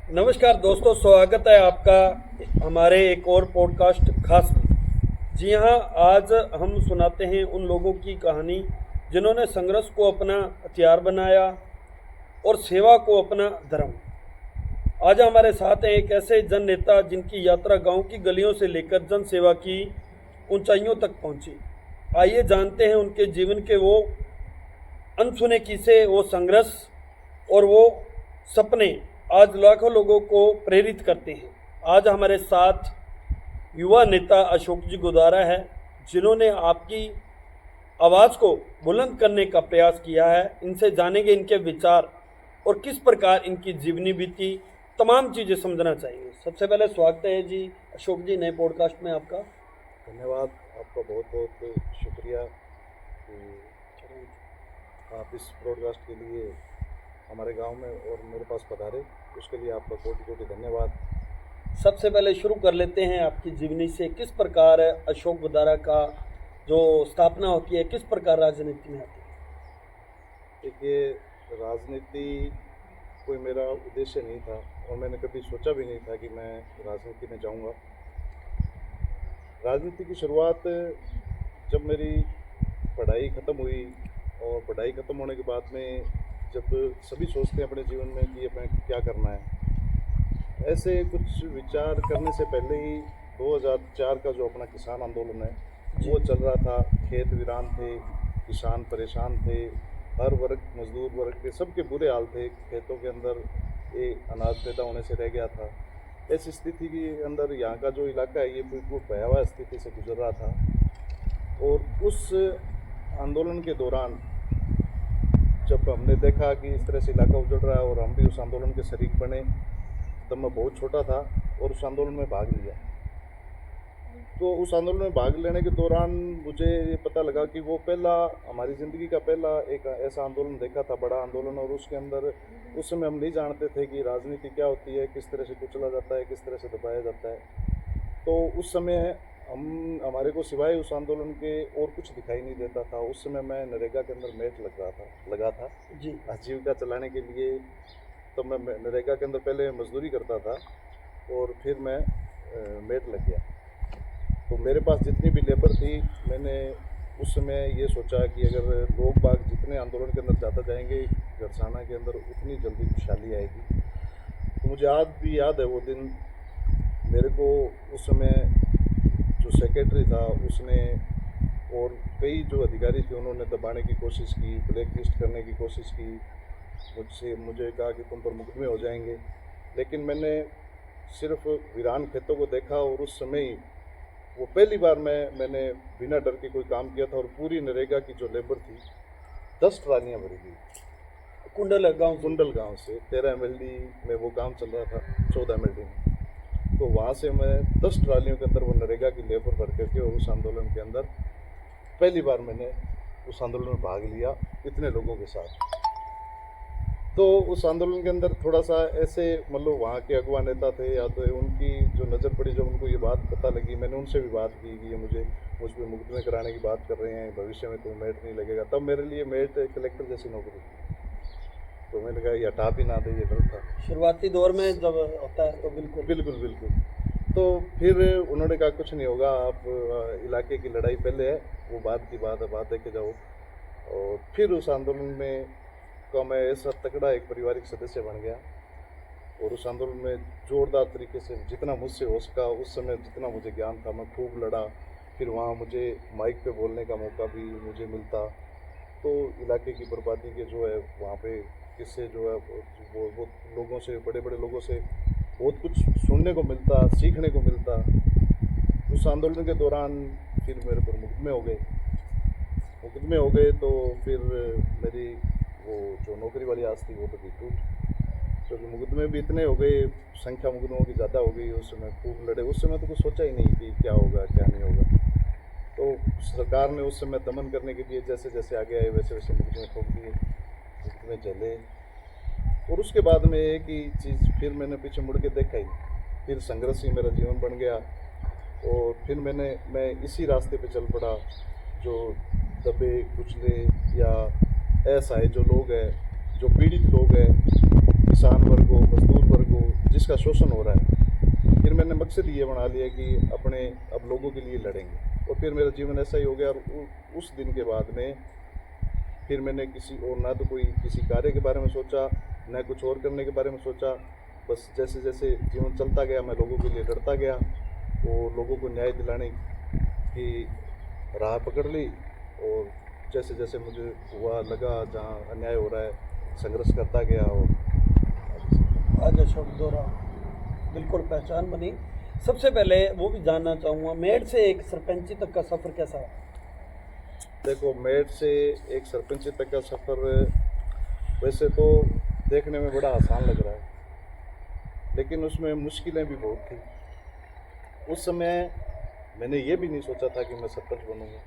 नमस्कार दोस्तों, स्वागत है आपका हमारे एक और पॉडकास्ट खास में। जी हाँ, आज हम सुनाते हैं उन लोगों की कहानी जिन्होंने संघर्ष को अपना हथियार बनाया और सेवा को अपना धर्म। आज हमारे साथ हैं एक ऐसे जन नेता जिनकी यात्रा गांव की गलियों से लेकर जन सेवा की ऊंचाइयों तक पहुंची। आइए जानते हैं उनके जीवन के वो अनसुने किस्से, वो संघर्ष और वो सपने आज लाखों लोगों को प्रेरित करते हैं। आज हमारे साथ युवा नेता अशोक जी गुदारा है, जिन्होंने आपकी आवाज़ को बुलंद करने का प्रयास किया है। इनसे जानेंगे इनके विचार और किस प्रकार इनकी जीवनी बीती, तमाम चीज़ें समझना चाहेंगे। सबसे पहले स्वागत है जी अशोक जी नए पॉडकास्ट में आपका। धन्यवाद। आपका बहुत बहुत शुक्रिया कि आप इस ब्रॉडकास्ट के लिए हमारे गांव में और मेरे पास पधारे, उसके लिए आपका कोटि कोटि धन्यवाद। सबसे पहले शुरू कर लेते हैं आपकी जीवनी से। किस प्रकार अशोक गुदारा का जो स्थापना होती है, किस प्रकार राजनीति में आती है? देखिए, राजनीति कोई मेरा उद्देश्य नहीं था और मैंने कभी सोचा भी नहीं था कि मैं राजनीति में जाऊंगा। राजनीति की शुरुआत जब मेरी पढ़ाई ख़त्म हुई, और पढ़ाई ख़त्म होने के बाद में जब सभी सोचते हैं अपने जीवन में कि हमें क्या करना है, ऐसे कुछ विचार करने से पहले ही 2004 का जो अपना किसान आंदोलन है वो चल रहा था। खेत वीरान थे, किसान परेशान थे, हर वर्ग, मजदूर वर्ग के सबके बुरे हाल थे। खेतों के अंदर ये अनाज पैदा होने से रह गया था। ऐसी स्थिति के अंदर यहाँ का जो इलाका है ये बिल्कुल भयावह स्थिति से गुजर रहा था। और उस आंदोलन के दौरान जब हमने देखा कि इस तरह से इलाका उजड़ रहा है और हम भी उस आंदोलन के शरीक बने, तब मैं बहुत छोटा था और उस आंदोलन में भाग लिया। तो उस आंदोलन में भाग लेने के दौरान मुझे ये पता लगा कि वो पहला, हमारी ज़िंदगी का पहला एक ऐसा आंदोलन देखा था, बड़ा आंदोलन। और उसके अंदर उस समय हम नहीं जानते थे कि राजनीति क्या होती है, किस तरह से कुचला जाता है, किस तरह से दबाया जाता है। तो उस समय हमारे को सिवाय उस आंदोलन के और कुछ दिखाई नहीं देता था। उस समय मैं नरेगा के अंदर मेट लगा था जी। आजीविका चलाने के लिए। तो मैं नरेगा के अंदर पहले मजदूरी करता था और फिर मैं मेट लग गया। तो मेरे पास जितनी भी लेबर थी, मैंने उस समय ये सोचा कि अगर लोग बाग जितने आंदोलन के अंदर ज़्यादा जाएंगे गरसाना के अंदर, उतनी जल्दी खुशहाली आएगी। तो मुझे आज भी याद है वो दिन। मेरे को उस समय जो सेक्रेटरी था उसने और कई जो अधिकारी थे उन्होंने दबाने की कोशिश की, ब्लैक लिस्ट करने की कोशिश की। मुझे कहा कि तुम पर मुकदमे हो जाएंगे। लेकिन मैंने सिर्फ वीरान खेतों को देखा और उस समय ही वो पहली बार मैंने बिना डर के कोई काम किया था। और पूरी नरेगा की जो लेबर थी 10 ट्रालियाँ भरी गई कुंडल गांव से 13 MLD में वो काम चल रहा था, 14 MLD में। तो वहाँ से मैं 10 ट्रालियों के अंदर वो नरेगा की लेबर भर करके, और उस आंदोलन के अंदर पहली बार मैंने उस आंदोलन में भाग लिया इतने लोगों के साथ। तो उस आंदोलन के अंदर थोड़ा सा ऐसे, मतलब वहाँ के अगुवा नेता थे या तो उनकी जो नज़र पड़ी, जब उनको ये बात पता लगी, मैंने उनसे भी बात की कि ये मुझ पर मुकदमे कराने की बात कर रहे हैं, भविष्य में तुम्हें मेट नहीं लगेगा। तब मेरे लिए मेट कलेक्टर जैसी नौकरी थी। तो मैंने कहा ये हटा भी ना दे, ये गलत था। शुरुआती दौर में जब होता है तो बिल्कुल बिल्कुल बिल्कुल। तो फिर उन्होंने कहा कुछ नहीं होगा, आप इलाके की लड़ाई पहले है, वो बाद की बात है, बात देखे जाओ। और फिर उस आंदोलन में का मैं ऐसा तगड़ा एक पारिवारिक सदस्य बन गया। और उस आंदोलन में जोरदार तरीके से जितना मुझसे हो सका, उस समय जितना मुझे ज्ञान था, मैं खूब लड़ा। फिर वहाँ मुझे माइक पे बोलने का मौका भी मुझे मिलता। तो इलाके की बर्बादी के जो है वहाँ पे किस्से जो है वो लोगों से, बड़े बड़े लोगों से बहुत कुछ सुनने को मिलता, सीखने को मिलता। उस आंदोलन के दौरान फिर मेरे पर मुकदमे हो गए। तो फिर मेरी वो जो नौकरी वाली आस थी वो तो भी टूट, क्योंकि मुकदमे भी इतने हो गए, संख्या मुकदमों की ज़्यादा हो गई। उस समय खूब लड़े। उस समय तो कुछ सोचा ही नहीं कि क्या होगा क्या नहीं होगा। तो सरकार ने उस समय दमन करने के लिए जैसे जैसे आगे आए वैसे वैसे मुकदमे ठोक दिए, मुकदमे चले। और उसके बाद में एक ही चीज़, फिर मैंने पीछे मुड़ के देखा ही, फिर संघर्ष ही मेरा जीवन बन गया। और फिर मैं इसी रास्ते पे चल पड़ा। जो दबे कुचले या असहाय जो लोग हैं, जो पीड़ित लोग हैं, किसान वर्ग हो, मजदूर वर्ग हो, जिस जिसका शोषण हो रहा है। फिर मैंने मकसद ये बना लिया कि अपने अब लोगों के लिए लड़ेंगे, और फिर मेरा जीवन ऐसा ही हो गया। और उस दिन के बाद में फिर मैंने किसी और ना तो कोई किसी कार्य के बारे में सोचा, न कुछ और करने के बारे में सोचा। बस जैसे जैसे जीवन चलता गया मैं लोगों के लिए लड़ता गया और लोगों को न्याय दिलाने की राह पकड़ ली। और जैसे जैसे मुझे हुआ लगा जहाँ अन्याय हो रहा है, संघर्ष करता गया। और आज अशोक दोरा बिल्कुल पहचान बनी। सबसे पहले वो भी जानना चाहूँगा, मेड से एक सरपंची तक का सफ़र कैसा है? देखो, मेड से एक सरपंची तक का सफ़र वैसे तो देखने में बड़ा आसान लग रहा है, लेकिन उसमें मुश्किलें भी बहुत थी। उस समय मैंने ये भी नहीं सोचा था कि मैं सरपंच बनूंगा,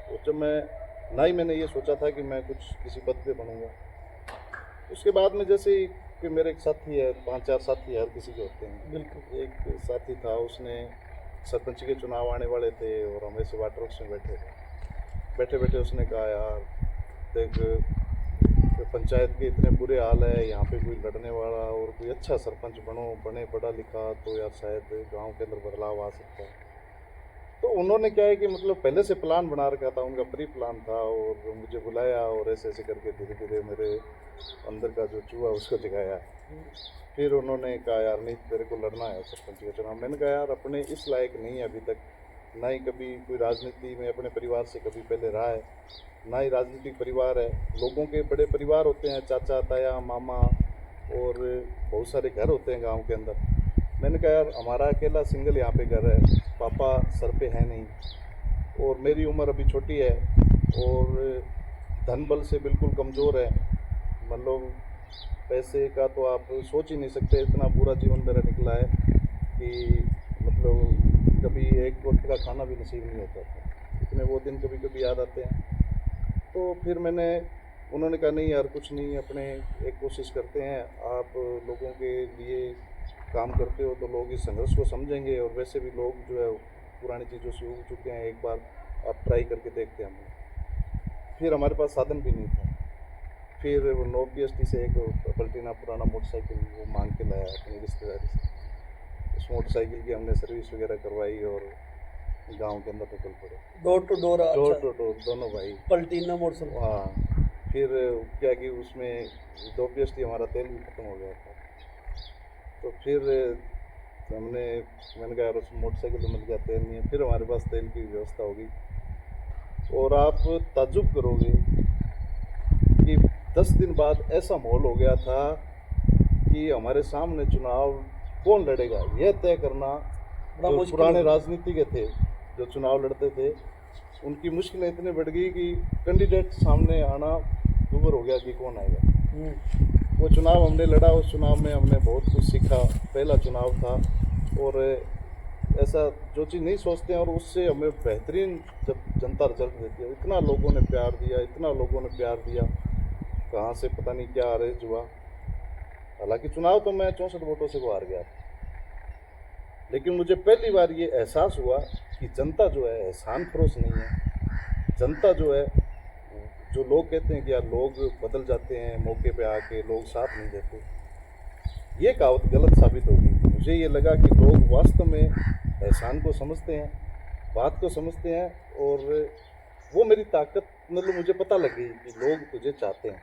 और जब मैं ना ही मैंने ये सोचा था कि मैं कुछ किसी पद पे बनूंगा। उसके बाद में जैसे ही कि मेरे एक साथी है, 5-4 साथी हर किसी के होते हैं। बिल्कुल। एक साथी था, उसने सरपंच के चुनाव आने वाले थे और हम ऐसे वाटर वर्क्स में बैठे थे। बैठे बैठे उसने कहा, यार देख, पंचायत के इतने बुरे हाल है, यहाँ पे कोई लड़ने वाला और कोई अच्छा सरपंच बने पढ़ा लिखा तो यार शायद गांव के अंदर बदलाव आ सकता है। तो उन्होंने क्या है कि मतलब पहले से प्लान बना रखा था, उनका प्री प्लान था, और मुझे बुलाया और ऐसे ऐसे करके धीरे धीरे मेरे अंदर का जो चूहा उसको जगाया। फिर उन्होंने कहा, यार नहीं तेरे को लड़ना है सरपंच का चुनाव। मैंने कहा, यार अपने इस लायक नहीं है अभी तक, ना ही कभी कोई राजनीति में अपने परिवार से कभी पहले रहा है, ना ही राजनीतिक परिवार है। लोगों के बड़े परिवार होते हैं, चाचा ताया मामा और बहुत सारे घर होते हैं गांव के अंदर। मैंने कहा, यार हमारा अकेला सिंगल यहाँ पे घर है, पापा सर पे है नहीं, और मेरी उम्र अभी छोटी है और धन बल से बिल्कुल कमज़ोर है। मतलब पैसे का तो आप सोच ही नहीं सकते, इतना बुरा जीवन मेरा निकला है कि मतलब कभी एक वक्त का खाना भी नसीब नहीं होता था। इतने वो दिन कभी कभी याद आते हैं। तो फिर उन्होंने कहा, नहीं यार कुछ नहीं, अपने एक कोशिश करते हैं, आप लोगों के लिए काम करते हो तो लोग इस संघर्ष को समझेंगे, और वैसे भी लोग जो है पुरानी चीज़ों से उग चुके हैं, एक बार आप ट्राई करके देखते हैं हम। फिर हमारे पास साधन भी नहीं था। फिर वो 9 PST से एक पलटीना पुराना मोटरसाइकिल वो मांग के लाया अपनी रिश्तेदारी से। उस मोटरसाइकिल की हमने सर्विस वगैरह करवाई और गांव के अंदर निकल पड़े, door to door. Door to door दोनों भाई। Platina motorcycle. हाँ, फिर क्या कि उसमें 2 PST हमारा तेल भी ख़त्म हो गया था। तो फिर मैंने कहा, यार उस मोटरसाइकिल तो मिल गया, तेल नहीं है। फिर हमारे पास तेल की व्यवस्था होगी, और आप ताज्जुब करोगे कि 10 दिन बाद ऐसा माहौल हो गया था कि हमारे सामने चुनाव कौन लड़ेगा यह तय करना। जो पुराने राजनीति के थे जो चुनाव लड़ते थे, उनकी मुश्किलें इतनी बढ़ गई कि कैंडिडेट सामने आना दूभर हो गया कि कौन आएगा। वो चुनाव हमने लड़ा, उस चुनाव में हमने बहुत कुछ सीखा। पहला चुनाव था, और ऐसा जो चीज़ नहीं सोचते हैं, और उससे हमें बेहतरीन जब जनता रिजल्ट देती है। इतना लोगों ने प्यार दिया, इतना लोगों ने प्यार दिया, कहाँ से पता नहीं क्या अरेंज हुआ। हालांकि चुनाव तो मैं 64 वोटों से वो हार गया था, लेकिन मुझे पहली बार ये एहसास हुआ कि जनता जो है एहसान फरोश नहीं है। जनता जो है, जो लोग कहते हैं कि यार लोग बदल जाते हैं मौके पे आके, लोग साथ नहीं देते, ये कहावत गलत साबित हो गई। मुझे ये लगा कि लोग वास्तव में एहसान को समझते हैं, बात को समझते हैं, और वो मेरी ताकत मतलब मुझे पता लग गई कि लोग तुझे चाहते हैं।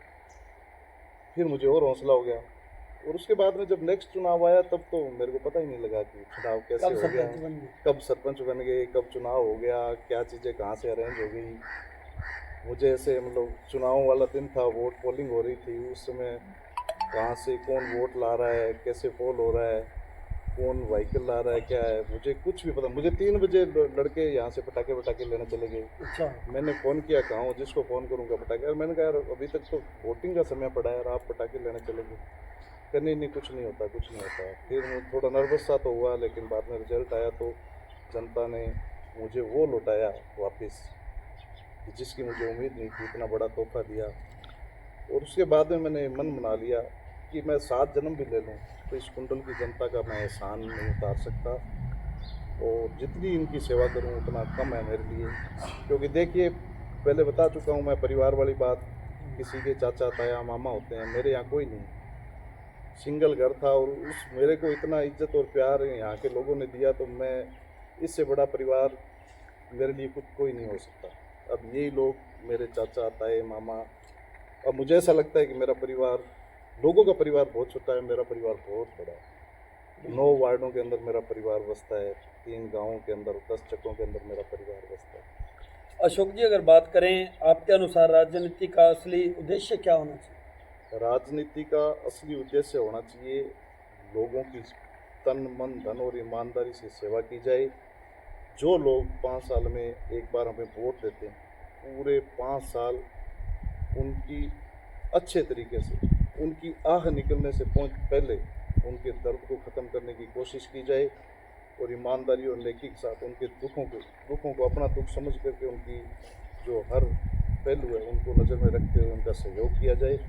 फिर मुझे और हौसला हो गया। और उसके बाद में जब नेक्स्ट चुनाव आया, तब तो मेरे को पता ही नहीं लगा कि चुनाव कैसे हो गया, कब सरपंच बन गए, कब चुनाव हो गया, क्या चीज़ें कहाँ से अरेंज हो गई। मुझे ऐसे मतलब चुनाव वाला दिन था, वोट पोलिंग हो रही थी, उस समय कहाँ से कौन वोट ला रहा है, कैसे पोल हो रहा है, कौन व्हीकल ला रहा है, क्या है, मुझे कुछ भी पता। मुझे 3 बजे लड़के यहाँ से पटाखे लेने चले गए। अच्छा। मैंने फ़ोन किया, कहाँ हूँ, जिसको फ़ोन करूँगा पटाखे। और मैंने कहा, यार अभी तक तो वोटिंग का समय पड़ा है और आप पटाखे लेने चले गए। कहने नहीं कुछ नहीं होता, कुछ नहीं होता। फिर थोड़ा नर्वस सा तो हुआ, लेकिन बाद में रिजल्ट आया तो जनता ने मुझे वो लौटाया वापस जिसकी मुझे उम्मीद नहीं थी, इतना बड़ा तोहफा दिया। और उसके बाद में मैंने मन बना लिया कि मैं 7 जन्म भी ले लूँ तो इस कुंडल की जनता का मैं एहसान नहीं उतार सकता, और जितनी इनकी सेवा करूँ उतना कम है मेरे लिए। क्योंकि देखिए, पहले बता चुका हूँ मैं, परिवार वाली बात, किसी के चाचा ताया मामा होते हैं, मेरे यहाँ कोई नहीं। सिंगल घर था और उस मेरे को इतना इज्जत और प्यार यहाँ के लोगों ने दिया, तो मैं इससे बड़ा परिवार मेरे लिए खुद कोई नहीं हो सकता। अब यही लोग मेरे चाचा, ताए, मामा, अब मुझे ऐसा लगता है कि मेरा परिवार, लोगों का परिवार बहुत छोटा है, मेरा परिवार बहुत बड़ा है। 9 वार्डों के अंदर मेरा परिवार बसता है, 3 गाँवों के अंदर, 10 चकों के अंदर मेरा परिवार बसता है। अशोक जी, अगर बात करें आपके अनुसार राजनीति का असली उद्देश्य क्या होना चाहिए? राजनीति का असली उद्देश्य होना चाहिए लोगों की तन, मन, धन और ईमानदारी से सेवा की जाए। जो लोग 5 साल में एक बार हमें वोट देते हैं, पूरे 5 साल उनकी अच्छे तरीके से, उनकी आह निकलने से पहले उनके दर्द को ख़त्म करने की कोशिश की जाए और ईमानदारी और नेकी के साथ उनके दुखों को अपना दुख समझ करके उनकी जो हर पहलू है उनको नज़र में रखते हुए उनका सहयोग किया जाए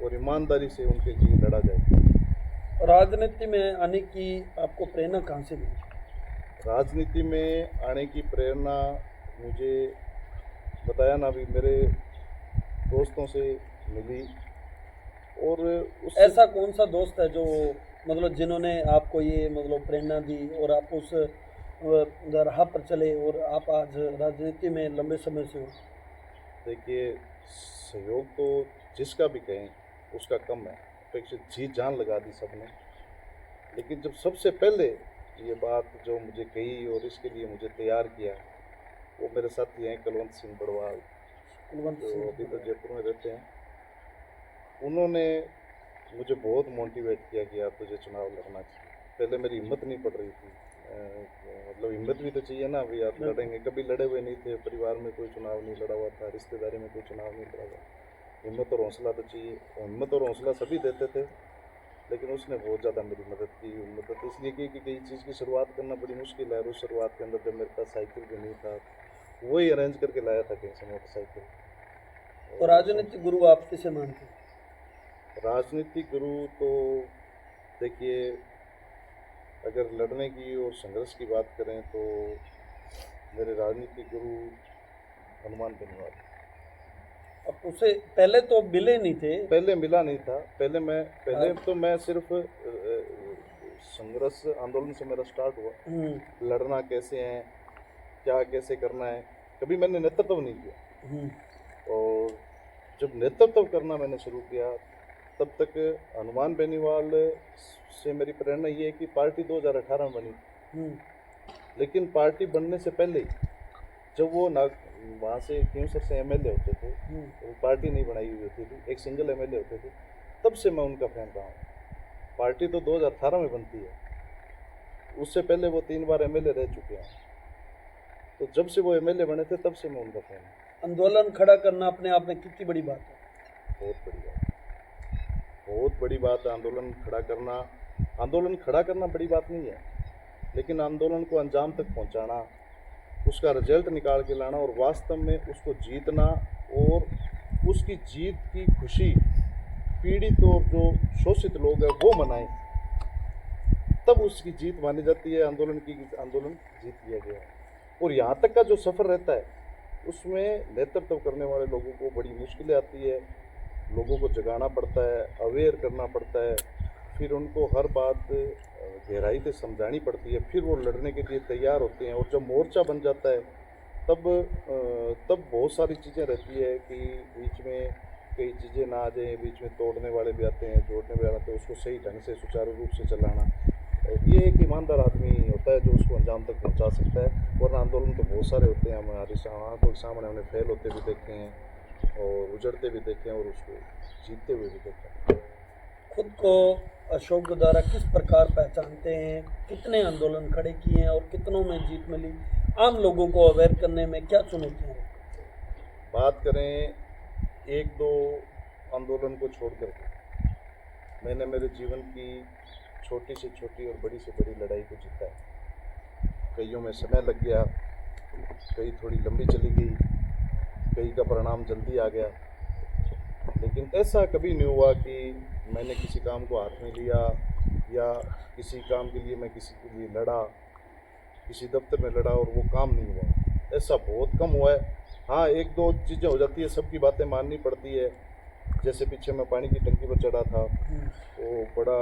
और ईमानदारी से उनके लिए लड़ा जाए। राजनीति में आने की आपको प्रेरणा कहाँ से मिली? राजनीति में आने की प्रेरणा मुझे बताया ना, अभी मेरे दोस्तों से मिली। और उस ऐसा कौन सा दोस्त है जो मतलब जिन्होंने आपको ये मतलब प्रेरणा दी और आप उस राह पर चले और आप आज राजनीति में लंबे समय से हो? देखिए, सहयोग तो जिसका भी कहें उसका कम है, अपेक्षित जी जान लगा दी सबने। लेकिन जब सबसे पहले ये बात जो मुझे कही और इसके लिए मुझे तैयार किया, वो मेरे साथी हैं कुलवंत सिंह बड़वाल, जो अभी तो जयपुर में रहते हैं। उन्होंने मुझे बहुत मोटिवेट किया कि यार तुझे चुनाव लड़ना चाहिए। पहले मेरी हिम्मत नहीं पड़ रही थी, मतलब हिम्मत भी तो चाहिए ना, अभी आप लड़ेंगे, कभी लड़े हुए नहीं थे, परिवार में कोई चुनाव नहीं लड़ा हुआ था, रिश्तेदारी में कोई चुनाव नहीं लड़ा हुआ। हिम्मत और हौसला तो चाहिए, हिम्मत और हौसला सभी देते थे, लेकिन उसने बहुत ज़्यादा मेरी मदद की। मदद इसलिए की कि कई चीज़ की शुरुआत करना बड़ी मुश्किल है, और उस शुरुआत के अंदर जब मेरे पास साइकिल भी नहीं था, वही अरेंज करके लाया था कहीं से मोटरसाइकिल। तो राजनीतिक गुरु आप किसे मानते हैं? राजनीतिक गुरु तो देखिए, अगर लड़ने की और संघर्ष की बात करें तो मेरे राजनीतिक गुरु हनुमान बेनीवाल। अब उसे पहले तो मिले नहीं थे? पहले मिला नहीं था, पहले तो मैं सिर्फ संघर्ष आंदोलन से मेरा स्टार्ट हुआ, लड़ना कैसे है, क्या कैसे करना है, कभी मैंने नेतृत्व नहीं किया। और जब नेतृत्व करना मैंने शुरू किया, तब तक हनुमान बेनीवाल से मेरी प्रेरणा ये है कि पार्टी 2018 में बनी, लेकिन पार्टी बनने से पहले जब वो वहाँ से क्यूंसर से एमएलए होते थे, वो पार्टी नहीं बनाई हुई होती थी, एक सिंगल एमएलए होते थे, तब से मैं उनका फैन रहा हूँ। पार्टी तो 2018 में बनती है, उससे पहले वो 3 बार एमएलए रह चुके हैं, तो जब से वो एमएलए बने थे तब से मैं उनका फैन हूँ। आंदोलन खड़ा करना अपने आप में कितनी बड़ी बात है? बहुत बड़ी बात, बहुत बड़ी बात है आंदोलन खड़ा करना। आंदोलन खड़ा करना बड़ी बात नहीं है, लेकिन आंदोलन को अंजाम तक पहुंचाना, उसका रिजल्ट निकाल के लाना और वास्तव में उसको जीतना, और उसकी जीत की खुशी पीड़ित और जो शोषित लोग हैं वो मनाएं, तब उसकी जीत मानी जाती है आंदोलन की, आंदोलन जीत लिया गया। और यहाँ तक का जो सफ़र रहता है उसमें नेतृत्व करने वाले लोगों को बड़ी मुश्किलें आती है, लोगों को जगाना पड़ता है, अवेयर करना पड़ता है, फिर उनको हर बात गहराई से समझानी पड़ती है, फिर वो लड़ने के लिए तैयार होते हैं। और जब मोर्चा बन जाता है तब बहुत सारी चीज़ें रहती है कि बीच में कई चीज़ें ना आ जाएं, बीच में तोड़ने वाले भी आते हैं, जोड़ने वाले आते हैं, उसको सही ढंग से सुचारू रूप से चलाना, ये एक ईमानदार आदमी होता है जो उसको अंजाम तक पहुंचा सकता है। वरना आंदोलन तो बहुत सारे होते हैं, हमारी आंखों के सामने हमने फेल होते भी देखे हैं और उजड़ते भी देखे हैं और उसको जीतते हुए भी देखे हैं। खुद को अशोक द्वारा किस प्रकार पहचानते हैं? कितने आंदोलन खड़े किए हैं और कितनों में जीत मिली? आम लोगों को अवेयर करने में क्या चुनौतियाँ हैं? बात करें 1-2 आंदोलन को छोड़कर, मैंने मेरे जीवन की छोटी से छोटी और बड़ी से बड़ी लड़ाई को जीता है। कईयों में समय लग गया, कई थोड़ी लंबी चली गई, कई का परिणाम जल्दी आ गया, लेकिन ऐसा कभी नहीं हुआ कि मैंने किसी काम को हाथ में लिया या किसी काम के लिए मैं किसी के लिए लड़ा, किसी दफ्तर में लड़ा और वो काम नहीं हुआ। ऐसा बहुत कम हुआ है। हाँ, 1-2 चीज़ें हो जाती है, सबकी बातें माननी पड़ती है, जैसे पीछे मैं पानी की टंकी पर चढ़ा था, वो बड़ा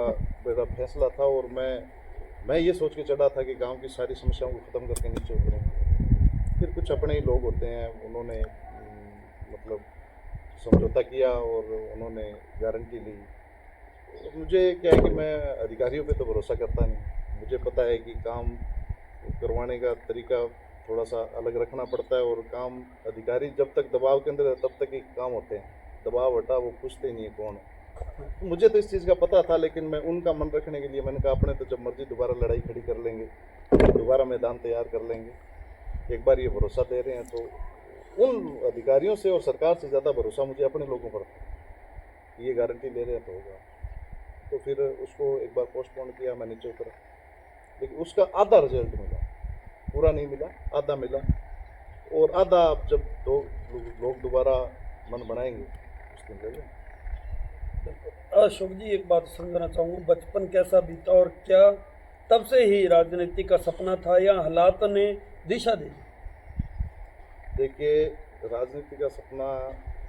मेरा फैसला था, और मैं ये सोच के चढ़ा था कि गांव की सारी समस्याओं को ख़त्म करके नीचे उतरूँगा। फिर कुछ अपने ही लोग होते हैं, उन्होंने मतलब समझौता किया और उन्होंने गारंटी ली। और मुझे क्या है कि मैं अधिकारियों पे तो भरोसा करता नहीं। मुझे पता है कि काम करवाने का तरीका थोड़ा सा अलग रखना पड़ता है, और काम अधिकारी जब तक दबाव के अंदर है तब तक ही काम होते हैं। दबाव हटा वो पूछते ही नहीं है कौन है। तो मुझे तो इस चीज़ का पता था, लेकिन मैं उनका मन रखने के लिए मैंने कहा अपने तो जब मर्जी दोबारा लड़ाई खड़ी कर लेंगे, दोबारा मैदान तैयार कर लेंगे। एक बार ये भरोसा दे रहे हैं तो उन अधिकारियों से और सरकार से ज़्यादा भरोसा मुझे अपने लोगों पर था। ये गारंटी ले रहे हैं तो होगा। तो फिर उसको एक बार पोस्टपोन किया, मैं नीचे उतरा, लेकिन उसका आधा रिजल्ट मिला, पूरा नहीं मिला, आधा मिला। और आधा अब जब दो लोग दोबारा मन बनाएंगे उस दिन ले लेंगे। अशोक जी, एक बात समझना चाहूँगा, बचपन कैसा बीता और क्या तब से ही राजनीति का सपना था या हालात ने दिशा दे दी? देखिए, राजनीति का सपना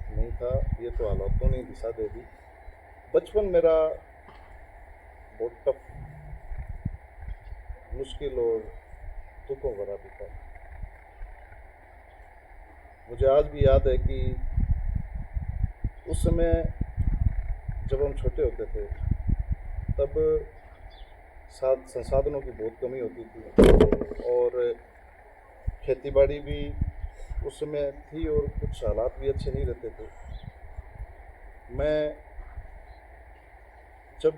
नहीं था, ये तो हालातों ने दिशा दे दी। बचपन मेरा बहुत टफ, मुश्किल और दुखों भरा बीता। मुझे आज भी याद है कि उस समय जब हम छोटे होते थे तब संसाधनों की बहुत कमी होती थी, और खेती बाड़ी भी उस समय थी, और कुछ हालात भी अच्छे नहीं रहते थे। मैं जब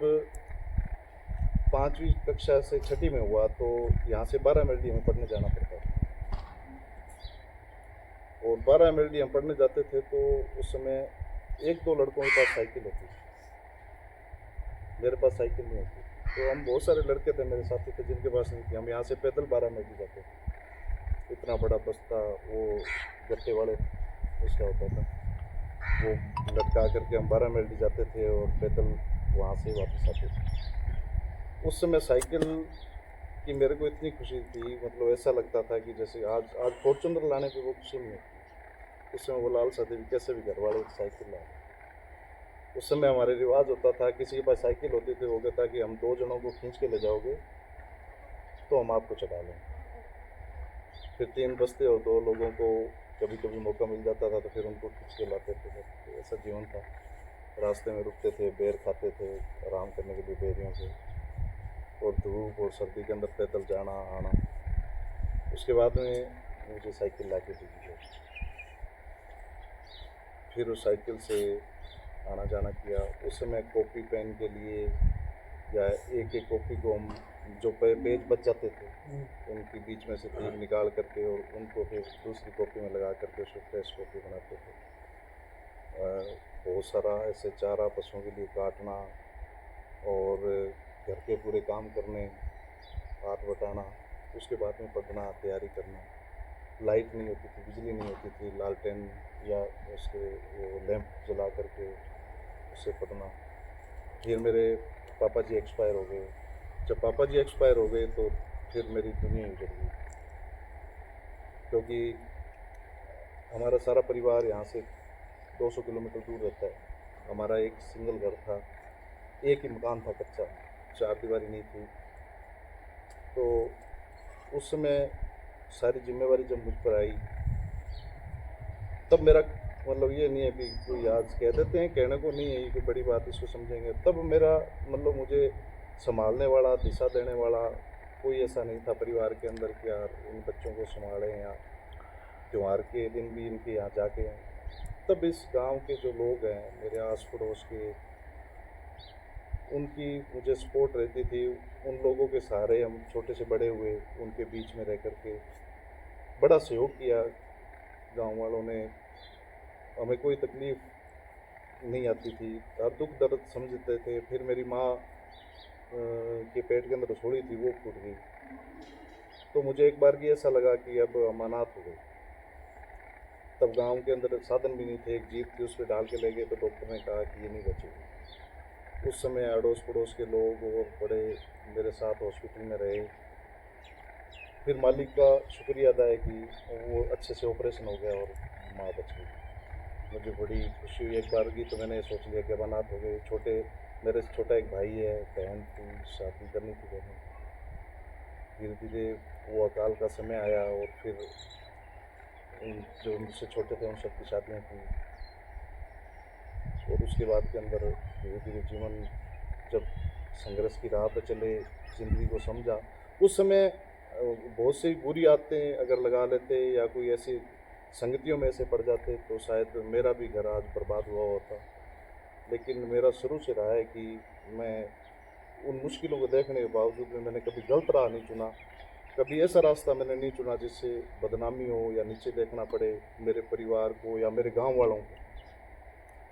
5वीं कक्षा से 6ठी में हुआ तो यहाँ से 12 MLD में पढ़ने जाना पड़ता था, और 12 MLD हम पढ़ने जाते थे तो उस समय 1-2 लड़कों के पास साइकिल होती थी, मेरे पास साइकिल नहीं होती। तो हम बहुत सारे लड़के थे मेरे साथी थे जिनके पास नहीं थी। हम यहाँ से पैदल 12 MLD जाते थे। इतना बड़ा बस्ता वो गट्टे वाले उसका होता था, वो लटका करके हम 12 MLD जाते थे और पैदल वहाँ से वापस आते थे। उस समय साइकिल की मेरे को इतनी खुशी थी, मतलब ऐसा लगता था कि जैसे आज फॉर्चूनर लाने पे वो खुशी नहीं होती। उस समय वो लालसा थी कैसे भी घर वाले साइकिल लाए। उस समय हमारे रिवाज होता था, किसी के पास साइकिल होती थी वो कहता कि हम 2 जनों को खींच के ले जाओगे तो हम आपको चढ़ा लेंगे। फिर 3 बस्ते और 2 लोगों को कभी कभी मौका मिल जाता था तो फिर उनको खींच के लाते थे। तो ऐसा जीवन था। रास्ते में रुकते थे, बेर खाते थे आराम करने के लिए बेरियों से, और धूप और सर्दी के अंदर पैदल जाना आना। उसके बाद में मुझे साइकिल ला के दी है, फिर उस साइकिल से आना जाना किया। उस समय कॉपी पेन के लिए या एक एक कॉपी को हम जो पेज बच जाते थे उनके बीच में से 3 निकाल करके और उनको फिर दूसरी कॉपी में लगा करके उसको फ्रेश कॉपी बनाते थे। बहुत सारा ऐसे चारा पशुओं के लिए काटना और घर के पूरे काम करने, हाथ बटाना, उसके बाद में पढ़ना, तैयारी करना। लाइट नहीं होती थी, बिजली नहीं होती थी, लालटेन या उसके वो लैंप जला करके उससे पढ़ना। फिर मेरे पापा जी एक्सपायर हो गए। जब पापा जी एक्सपायर हो गए तो फिर मेरी दुनिया ही उजड़ गई, क्योंकि हमारा सारा परिवार यहाँ से 200 किलोमीटर दूर रहता है। हमारा एक सिंगल घर था, एक ही मकान था कच्चा, 4 दीवारी नहीं थी। तो उस समय सारी जिम्मेवारी जब मुझ पर आई तब मेरा मतलब ये नहीं है कि कोई आज कह देते हैं, कहने को नहीं है ये कोई बड़ी बात, इसको समझेंगे। तब मेरा मतलब मुझे संभालने वाला, दिशा देने वाला कोई ऐसा नहीं था परिवार के अंदर कि यार इन बच्चों को संभालें, या त्यौहार के दिन भी इनके यहाँ जाके हैं। तब इस गांव के जो लोग हैं मेरे आस पड़ोस के, उनकी मुझे सपोर्ट रहती थी। उन लोगों के सहारे हम छोटे से बड़े हुए, उनके बीच में रह करके बड़ा सहयोग किया। गांव वालों ने, हमें कोई तकलीफ़ नहीं आती थी, हर दुख दर्द समझते थे। फिर मेरी माँ के पेट के अंदर रसोई थी वो फूट गई, तो मुझे एक बार की ऐसा लगा कि अब हम अनाथ हो गए। तब गांव के अंदर साधन भी नहीं थे, एक जीप थी उस पर डाल के ले गए तो डॉक्टर ने कहा कि ये नहीं बचेगी। उस समय अड़ोस पड़ोस के लोग और बड़े मेरे साथ हॉस्पिटल में रहे। फिर मालिक का शुक्रिया अदा है कि वो अच्छे से ऑपरेशन हो गया और माँ बच गई। मुझे बड़ी खुशी हुई। एक बार की तो मैंने सोच लिया कि अब अनाथ हो गए। मेरे से छोटा एक भाई है, बहन थी, शादी करनी थी बहन। धीरे धीरे वो अकाल का समय आया और फिर जो मुझसे छोटे थे उन सबकी शादियाँ की। और उसके बाद के अंदर धीरे धीरे जीवन जब संघर्ष की राह पर चले, ज़िंदगी को समझा, उस समय बहुत सी बुरी आदतें अगर लगा लेते या कोई ऐसी संगतियों में ऐसे पड़ जाते तो शायद मेरा भी घर आज बर्बाद हुआ होता। लेकिन मेरा शुरू से रहा है कि मैं उन मुश्किलों को देखने के बावजूद में मैंने कभी गलत राह नहीं चुना, कभी ऐसा रास्ता मैंने नहीं चुना जिससे बदनामी हो या नीचे देखना पड़े मेरे परिवार को या मेरे गांव वालों को।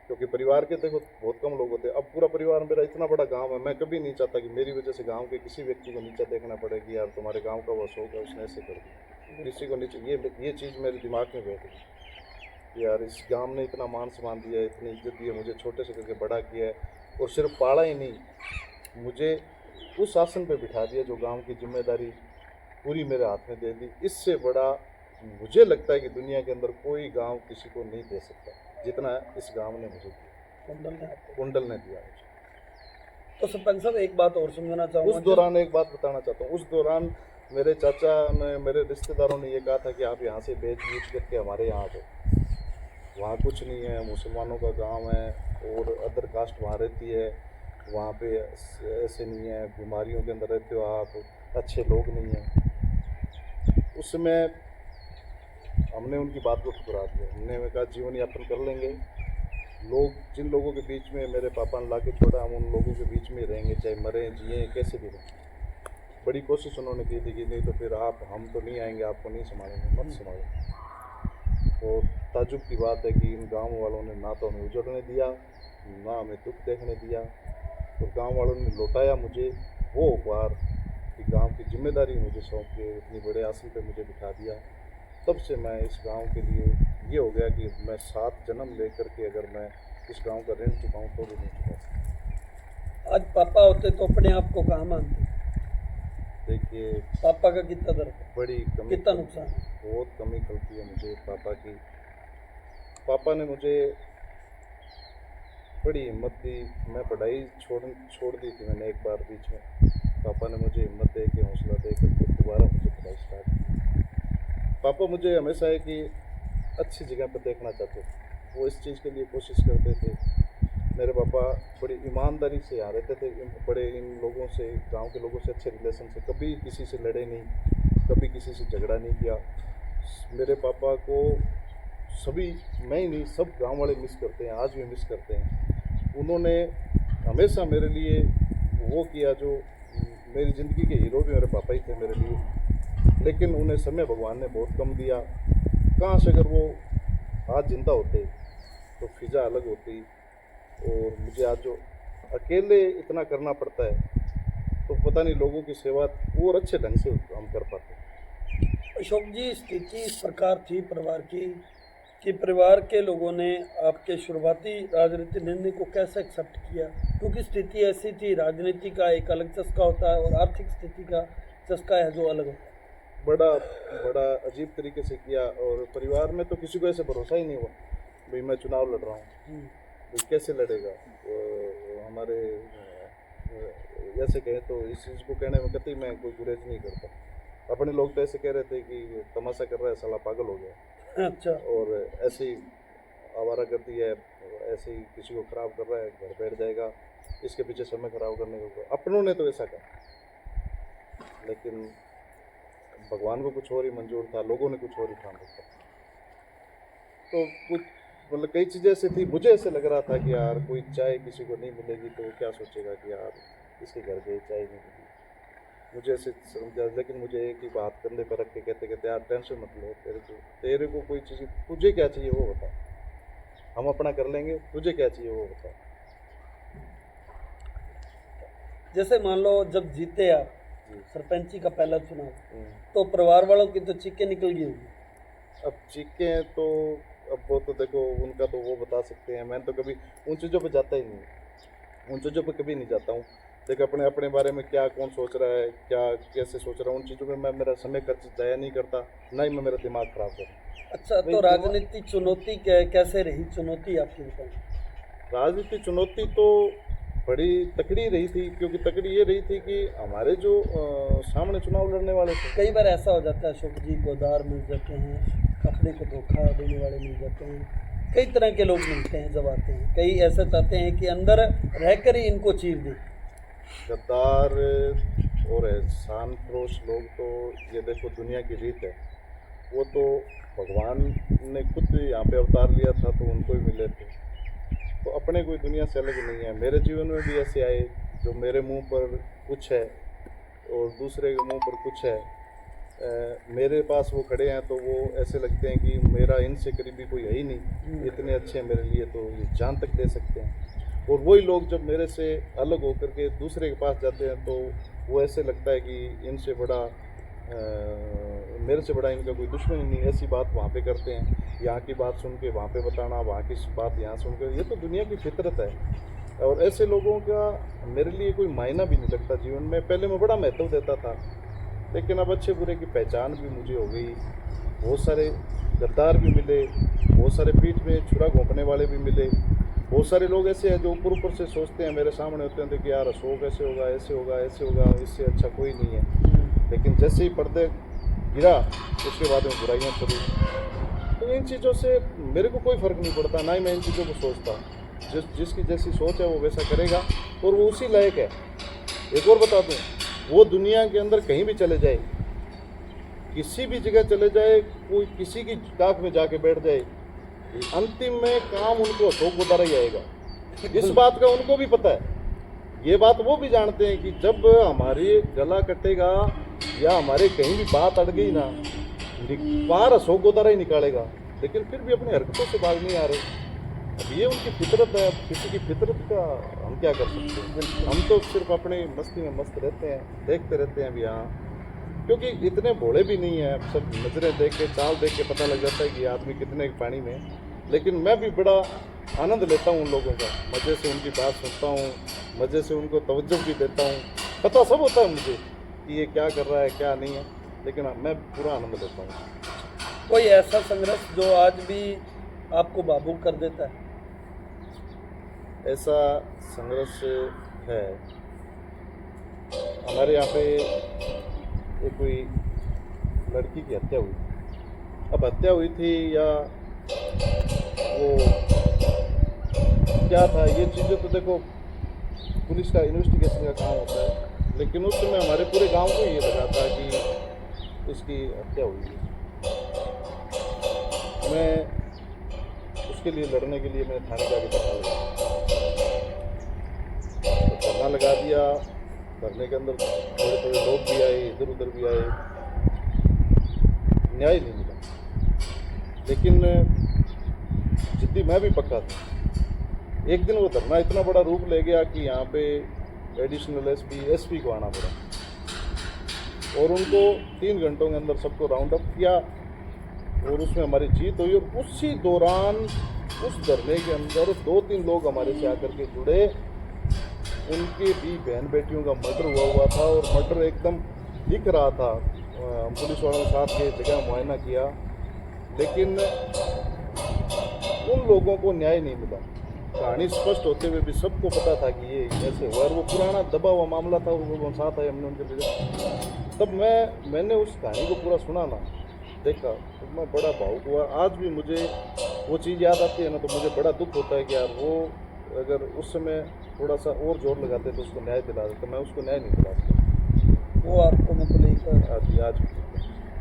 क्योंकि परिवार के देखो बहुत कम लोग होते हैं, अब पूरा परिवार मेरा इतना बड़ा गांव है, मैं कभी नहीं चाहता कि मेरी वजह से गांव के किसी व्यक्ति को नीचा देखना पड़े कि यार तुम्हारे गांव का वो शौक है उसने ऐसे कर दिया, किसी को नीचे। ये चीज़ मेरे दिमाग में बैठ गई कि यार इस गांव ने इतना मान सम्मान दिया है, इतनी इज्जत दी है, मुझे छोटे से करके बड़ा किया है, और सिर्फ पाला ही नहीं, मुझे उस आसन पे बिठा दिया जो गांव की जिम्मेदारी पूरी मेरे हाथ में दे दी। इससे बड़ा मुझे लगता है कि दुनिया के अंदर कोई गांव किसी को नहीं दे सकता जितना इस गांव ने मुझे दिया, कुंडल ने दिया मुझे। तो सरपंच साहब एक बात और समझाना चाहूँगा। उस दौरान एक बात बताना चाहता हूँ, उस दौरान मेरे चाचा ने, मेरे रिश्तेदारों ने ये कहा था कि आप यहाँ से बेच बूझ करके हमारे यहाँ आ जाओ, वहाँ कुछ नहीं है, मुसलमानों का गांव है और अदर कास्ट वहाँ रहती है, वहाँ पे ऐसे नहीं है, बीमारियों के अंदर रहते हो आप, अच्छे लोग नहीं हैं। उस समय हमने उनकी बात को ठुकरा दिया। हमने कहा जीवन यापन कर लेंगे, लोग जिन लोगों के बीच में मेरे पापा ने ला के छोड़ा, हम उन लोगों के बीच में रहेंगे, चाहे मरें जिए कैसे भी रहें। बड़ी कोशिश उन्होंने की थी कि नहीं तो फिर हम तो नहीं आएंगे, आपको नहीं संभालेंगे, मत संभालेंगे। और ताजुब की बात है कि इन गांव वालों ने ना तो हमें उजड़ने दिया, ना हमें दुख देखने दिया, और गांव वालों ने लौटाया मुझे वो उपहार कि गांव की जिम्मेदारी मुझे सौंप के इतनी बड़े आसन पे मुझे बिठा दिया। तब से मैं इस गांव के लिए ये हो गया कि मैं 7 जन्म लेकर के अगर मैं इस गांव का ऋण चुकाऊँ तो भी नहीं चुका सकता। आज पापा होते तो अपने आप को कहाँ मानते? देखिए पापा का कितना दर्द है, बड़ी कमी, कितना नुकसान है? बहुत कमी खलती है मुझे पापा की। पापा ने मुझे बड़ी हिम्मत दी। मैं पढ़ाई छोड़ दी थी मैंने एक बार बीच में, पापा ने मुझे हिम्मत दे के हौसला दे करके दोबारा मुझे पढ़ाई स्टार्ट की। पापा मुझे हमेशा है कि अच्छी जगह पर देखना चाहते थे, वो इस चीज़ के लिए कोशिश करते थे। मेरे पापा बड़ी ईमानदारी से यहाँ रहते थे, बड़े इन लोगों से, गांव के लोगों से अच्छे रिलेशन से, कभी किसी से लड़े नहीं, कभी किसी से झगड़ा नहीं किया। मेरे पापा को सभी, मैं ही नहीं, सब गांव वाले मिस करते हैं, आज भी मिस करते हैं। उन्होंने हमेशा मेरे लिए वो किया जो, मेरी ज़िंदगी के हीरो भी मेरे पापा ही थे मेरे लिए, लेकिन उन्हें समय भगवान ने बहुत कम दिया। काश अगर वो आज जिंदा होते तो फिजा अलग होती। और मुझे आज जो अकेले इतना करना पड़ता है तो पता नहीं लोगों की सेवा और अच्छे ढंग से हम कर पाते। अशोक जी, स्थिति इस प्रकार थी परिवार की कि परिवार के लोगों ने आपके शुरुआती राजनीतिक निर्णय को कैसे एक्सेप्ट किया, क्योंकि स्थिति ऐसी थी, राजनीति का एक अलग चस्का होता है और आर्थिक स्थिति का चस्का है जो अलग होता है। बड़ा अजीब तरीके से किया, और परिवार में तो किसी को ऐसे भरोसा ही नहीं हुआ भाई मैं चुनाव लड़ रहा हूँ, भाई कैसे लड़ेगा। हमारे ऐसे कहें तो इस चीज़ को कहने में कतई मैं कोई गुरेज नहीं करता। अपने लोग तो ऐसे कह रहे थे कि तमाशा कर रहा है, साला पागल हो गया। अच्छा। और ऐसे ही आवारागर्दी है, ऐसे ही किसी को ख़राब कर रहा है, घर बैठ जाएगा, इसके पीछे समय खराब करने को। अपनों ने तो ऐसा कहा, लेकिन भगवान को कुछ और ही मंजूर था, लोगों ने कुछ और ही ठान रखा। तो कुछ मतलब कई चीज़ें ऐसी थी, मुझे ऐसे लग रहा था कि यार कोई चाय किसी को नहीं मिलेगी तो वो क्या सोचेगा कि यार इसके घर गए चाय नहीं मिली, मुझे ऐसे समझा। लेकिन मुझे एक ही बात कंधे पर रख के कहते कहते यार टेंशन मत लो, तेरे को कोई चीज़, तुझे क्या चाहिए वो बता, हम अपना कर लेंगे, तुझे क्या चाहिए वो बता। जैसे मान लो जब जीते आप जी। सरपंची का पहला चुनाव, तो परिवार वालों की तो चीखें निकल गई होगी। अब चीखें तो अब वो तो देखो उनका तो वो बता सकते हैं, मैं तो कभी उन चीज़ों पे जाता ही नहीं, उन चीज़ों पे कभी नहीं जाता हूँ। देखो अपने अपने बारे में क्या कौन सोच रहा है, क्या कैसे सोच रहा है, उन चीज़ों में मैं मेरा समय खर्च जाया नहीं करता, ना ही मैं मेरा दिमाग ख़राब करूँ। अच्छा, तो राजनीतिक चुनौती कैसे रही चुनौती आपकी बताएं? राजनीतिक चुनौती तो बड़ी तकड़ी रही थी, क्योंकि तकड़ी ये रही थी कि हमारे जो सामने चुनाव लड़ने वाले थे, कई बार ऐसा हो जाता है अशोक जी, गोदार मिल जाते हैं, अपने को धोखा देने वाले मिल जाते हैं, कई तरह के लोग मिलते हैं जब आते हैं, कई ऐसे चाहते हैं कि अंदर रहकर ही इनको चीर दें। गद्दार और एहसान फरोश लोग तो ये देखो दुनिया की रीत है। वो तो भगवान ने खुद यहाँ पे अवतार लिया था तो उनको ही मिले थे, तो अपने कोई दुनिया से अलग नहीं है। मेरे जीवन में भी ऐसे आए जो मेरे मुंह पर कुछ है और दूसरे के मुंह पर कुछ है। मेरे पास वो खड़े हैं तो वो ऐसे लगते हैं कि मेरा इनसे करीबी कोई है ही नहीं, इतने अच्छे हैं मेरे लिए तो ये जान तक दे सकते हैं। और वही लोग जब मेरे से अलग होकर के दूसरे के पास जाते हैं तो वो ऐसे लगता है कि इनसे बड़ा मेरे से बड़ा इनका कोई दुश्मन ही नहीं। ऐसी बात वहाँ पे करते हैं, यहाँ की बात सुन के वहाँ पे बताना, वहाँ की बात यहाँ सुन के, ये तो दुनिया की फितरत है। और ऐसे लोगों का मेरे लिए कोई मायना भी नहीं लगता जीवन में। पहले मैं बड़ा महत्व देता था, लेकिन अब अच्छे बुरे की पहचान भी मुझे हो गई। बहुत सारे गद्दार भी मिले, बहुत सारे पीठ में छुरा घोंपने वाले भी मिले, बहुत सारे लोग ऐसे हैं जो ऊपर से सोचते हैं, मेरे सामने होते हैं कि यार अशोक ऐसे होगा ऐसे होगा ऐसे होगा, इससे अच्छा कोई नहीं है। लेकिन जैसे ही पर्दे गिरा उसके बाद में बुराइयाँ शुरू। तो इन चीज़ों से मेरे को कोई फ़र्क नहीं पड़ता, ना ही मैं इन चीज़ों को सोचता। जिसकी जैसी सोच है वो वैसा करेगा और वो उसी लायक है। एक और बता दूँ, वो दुनिया के अंदर कहीं भी चले जाए, किसी भी जगह चले जाए, कोई किसी की ताक में जाके बैठ जाए, अंतिम में काम उनको अशोक गोदारा ही आएगा। इस बात का उनको भी पता है, ये बात वो भी जानते हैं कि जब हमारी गला कटेगा या हमारे कहीं भी बात अड़ गई ना, पार अशोक गोदारा ही निकालेगा। लेकिन फिर भी अपनी हरकतों से बाज नहीं आ रहे। अब ये उनकी फितरत है, अब किसी की फितरत का हम क्या कर सकते हैं। हम तो सिर्फ अपनी मस्ती में मस्त रहते हैं, देखते रहते हैं भी हाँ, क्योंकि इतने भोले भी नहीं हैं। अब सब नज़रें देख के चाल देख के पता लग जाता है कि आदमी कितने पानी में। लेकिन मैं भी बड़ा आनंद लेता हूँ उन लोगों का, मज़े से उनकी बात सुनता हूँ, मज़े से उनको तवज्जो भी देता हूँ। पता सब होता है मुझे कि ये क्या कर रहा है क्या नहीं है, लेकिन मैं पूरा आनंद लेता हूँ। कोई ऐसा संघर्ष जो आज भी आपको भावुक कर देता है? ऐसा संघर्ष है। हमारे यहाँ पे एक कोई लड़की की हत्या हुई। अब हत्या हुई थी या वो क्या था, ये चीज़ें तो देखो पुलिस का इन्वेस्टिगेशन का काम होता है, लेकिन उस समय हमारे पूरे गांव को ये लगा था कि इसकी हत्या हुई है। मैं उसके लिए लड़ने के लिए मैंने थाने जाके धरना लगा दिया। धरने के अंदर थोड़े थोड़े लोग भी आए, इधर उधर भी आए, न्याय नहीं मिला। लेकिन जिद्दी मैं भी पक्का था। एक दिन वो धरना इतना बड़ा रूप ले गया कि यहाँ पे एडिशनल एसपी को आना पड़ा और उनको 3 घंटों के अंदर सबको राउंड अप किया और उसमें हमारी जीत हुई। और उसी दौरान उस धरने के अंदर 2-3 लोग हमारे से आकर के जुड़े। उनके भी बहन बेटियों का मर्डर हुआ था और मर्डर एकदम दिख रहा था। हम पुलिस वालों के साथ गए, जगह मुआयना किया, लेकिन उन लोगों को न्याय नहीं मिला। कहानी स्पष्ट होते हुए भी सबको पता था कि ये ऐसे हुआ। और वो पुराना दबा हुआ मामला था, वो साथ आए हमने उनके लिए। तब मैंने उस कहानी को पूरा सुना ना, देखा, तो मैं बड़ा भावुक हुआ। आज भी मुझे वो चीज़ याद आती है ना तो मुझे बड़ा दुख होता है कि यार वो अगर उस समय थोड़ा सा और जोर लगाते तो उसको न्याय दिला देते। मैं उसको न्याय नहीं दिला सकता। वो आपको मतलब आज भी।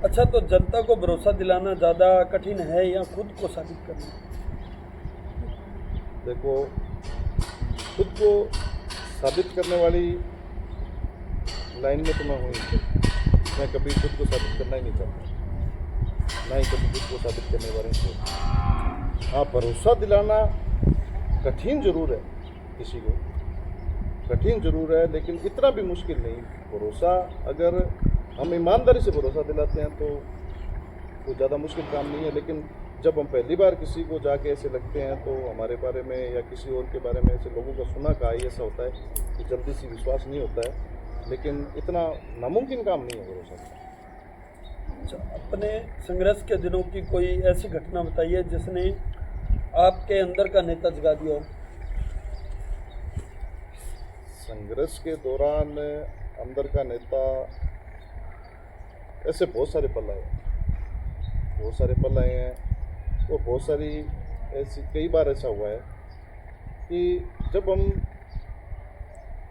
अच्छा, तो जनता को भरोसा दिलाना ज़्यादा कठिन है या खुद को साबित करना? देखो, खुद को साबित करने वाली लाइन में तो मैं हूँ ही। मैं कभी खुद को साबित करना ही नहीं चाहता, ना ही कभी खुद को साबित करने वाले को। हाँ, भरोसा दिलाना कठिन जरूर है, किसी को कठिन जरूर है, लेकिन इतना भी मुश्किल नहीं। भरोसा अगर हम ईमानदारी से भरोसा दिलाते हैं तो कोई ज़्यादा मुश्किल काम नहीं है। लेकिन जब हम पहली बार किसी को जाके ऐसे लगते हैं तो हमारे बारे में या किसी और के बारे में ऐसे लोगों का सुना का ही ऐसा होता है कि जल्दी से विश्वास नहीं होता है। लेकिन इतना नामुमकिन काम नहीं है भरोसा। अच्छा, अपने संघर्ष के दिनों की कोई ऐसी घटना बताइए जिसने आपके अंदर का नेता जगा दिया हो। संघर्ष के दौरान अंदर का नेता, ऐसे बहुत सारे पल आए, बहुत सारे पल आए हैं। तो बहुत सारी ऐसी, कई बार ऐसा हुआ है कि जब हम,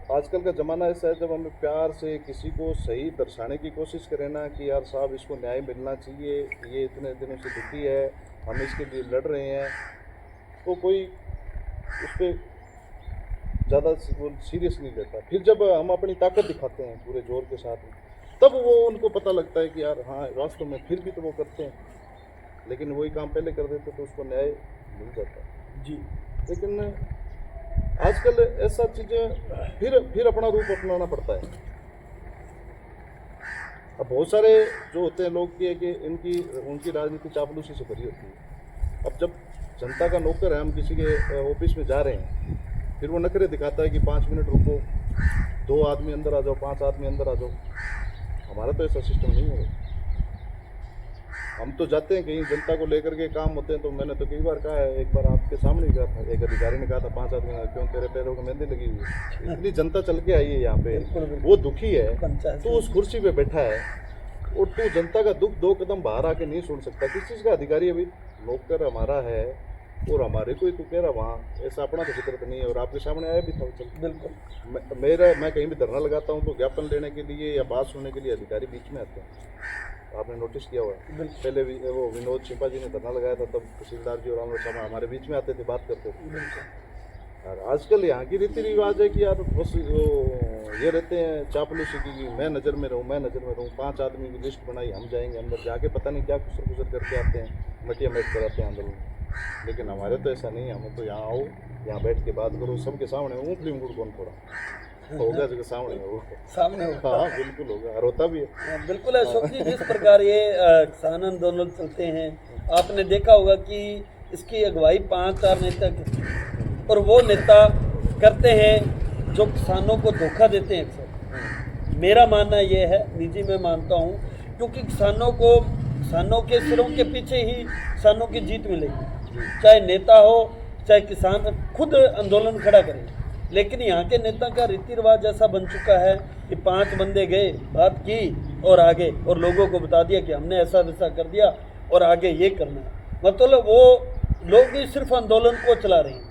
आजकल का ज़माना ऐसा है, जब हम प्यार से किसी को सही दर्शाने की कोशिश करें ना कि यार साहब इसको न्याय मिलना चाहिए, ये इतने दिनों से दुखी है, हम इसके लिए लड़ रहे हैं, तो कोई उस पर ज़्यादा सीरियस नहीं लेता। फिर जब हम अपनी ताकत दिखाते हैं पूरे जोर के साथ, तब वो उनको पता लगता है कि यार हाँ वास्तव में फिर भी तो वो करते हैं, लेकिन वही काम पहले कर देते तो उसको न्याय मिल जाता है जी। लेकिन आजकल ऐसा चीज़ें फिर अपना रूप अपनाना पड़ता है। अब बहुत सारे जो होते हैं लोग कि उनकी राजनीति चापलूसी से भरी होती है। अब जब जनता का नौकर है, हम किसी के ऑफिस में जा रहे हैं, फिर वो नखरे दिखाता है कि 5 मिनट रुको, 2 आदमी अंदर आ जाओ, 5 आदमी अंदर आ जाओ। हमारा तो ऐसा सिस्टम नहीं है। हम तो जाते हैं कहीं जनता को लेकर के काम होते हैं, तो मैंने तो कई बार कहा है, एक बार आपके सामने ही कहा था, एक अधिकारी ने कहा था 5 आदमी क्यों तेरे पैरों को मेहंदी लगी हुई है। इतनी जनता चल के आई है यहाँ पे, वो दुखी है, तो उस कुर्सी पे बैठा है और तू जनता का दुख 2 कदम बाहर आके नहीं सुन सकता। किस चीज़ का अधिकारी? अभी नौकर हमारा है और हमारे को ही तू कह रहा वहाँ, ऐसा अपना तो फितरत नहीं है। और आपके सामने आया भी था चल। बिल्कुल। मैं कहीं भी धरना लगाता हूँ तो ज्ञापन लेने के लिए या बात सुनने के लिए अधिकारी बीच में आते हैं, आपने नोटिस किया हुआ है। पहले भी वो विनोद छिपा जी ने धरना लगाया था, तब तहसीलदार जी और आनंद शर्मा हमारे बीच में आते थे, बात करते थे। यार आजकल यहाँ की रीति रिवाज है कि यार बस ये रहते हैं चापलूसी की, मैं नज़र में रहूँ, मैं नज़र में रहूँ। 5 आदमी की लिस्ट बनाई, हम जाएंगे अंदर, जाके पता नहीं क्या खुसर खुसर करके आते हैं, मटिया मेट कराते हैं आंदोलन। लेकिन हमारे तो ऐसा नहीं है, हम तो यहाँ आओ, यहाँ बैठ के बात करो, सबके सामने ऊँगली मुड़ कौन थोड़ा होगा जो सामने हो, सामने होगा। हाँ बिल्कुल होगा, और होता भी है। बिल्कुल अशोक जी, जिस प्रकार ये किसान आंदोलन चलते हैं, आपने देखा होगा कि इसकी अगुवाई 5-4 नेता की, और वो नेता करते हैं जो किसानों को धोखा देते हैं अक्सर। मेरा मानना ये है, निजी मैं मानता हूँ, क्योंकि किसानों के सिरों के पीछे ही किसानों की जीत मिलेगी। चाहे नेता हो, चाहे किसान खुद आंदोलन खड़ा करें। लेकिन यहाँ के नेता का रीति रिवाज ऐसा बन चुका है कि 5 बंदे गए, बात की और आगे, और लोगों को बता दिया कि हमने ऐसा वैसा कर दिया और आगे ये करना है। मतलब वो लोग ही सिर्फ आंदोलन को चला रहे हैं।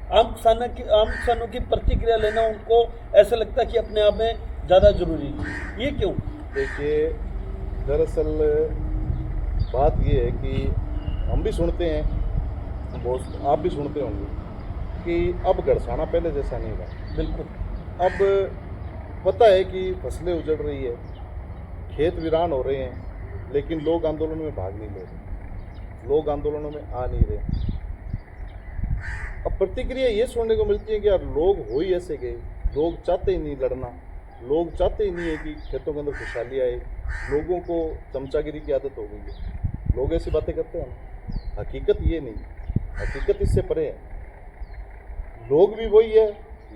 आम किसानों की प्रतिक्रिया लेना उनको ऐसा लगता है कि अपने आप में ज़्यादा जरूरी है। ये क्यों? देखिए, दरअसल बात ये है कि हम भी सुनते हैं, आप भी सुनते होंगे कि अब गड़साना पहले जैसा नहीं रहा। बिल्कुल। अब पता है कि फसलें उजड़ रही है, खेत वीरान हो रहे हैं, लेकिन लोग आंदोलन में भाग नहीं ले रहे, लोग आंदोलनों में आ नहीं रहे। अब प्रतिक्रिया ये सुनने को मिलती है कि यार लोग हो ही ऐसे गए, लोग चाहते ही नहीं लड़ना, लोग चाहते ही नहीं है कि खेतों के अंदर खुशहाली आए, लोगों को चमचागिरी की आदत हो गई है। लोग ऐसी बातें करते हैं, हकीकत ये नहीं, हकीकत इससे परे है। लोग भी वही है,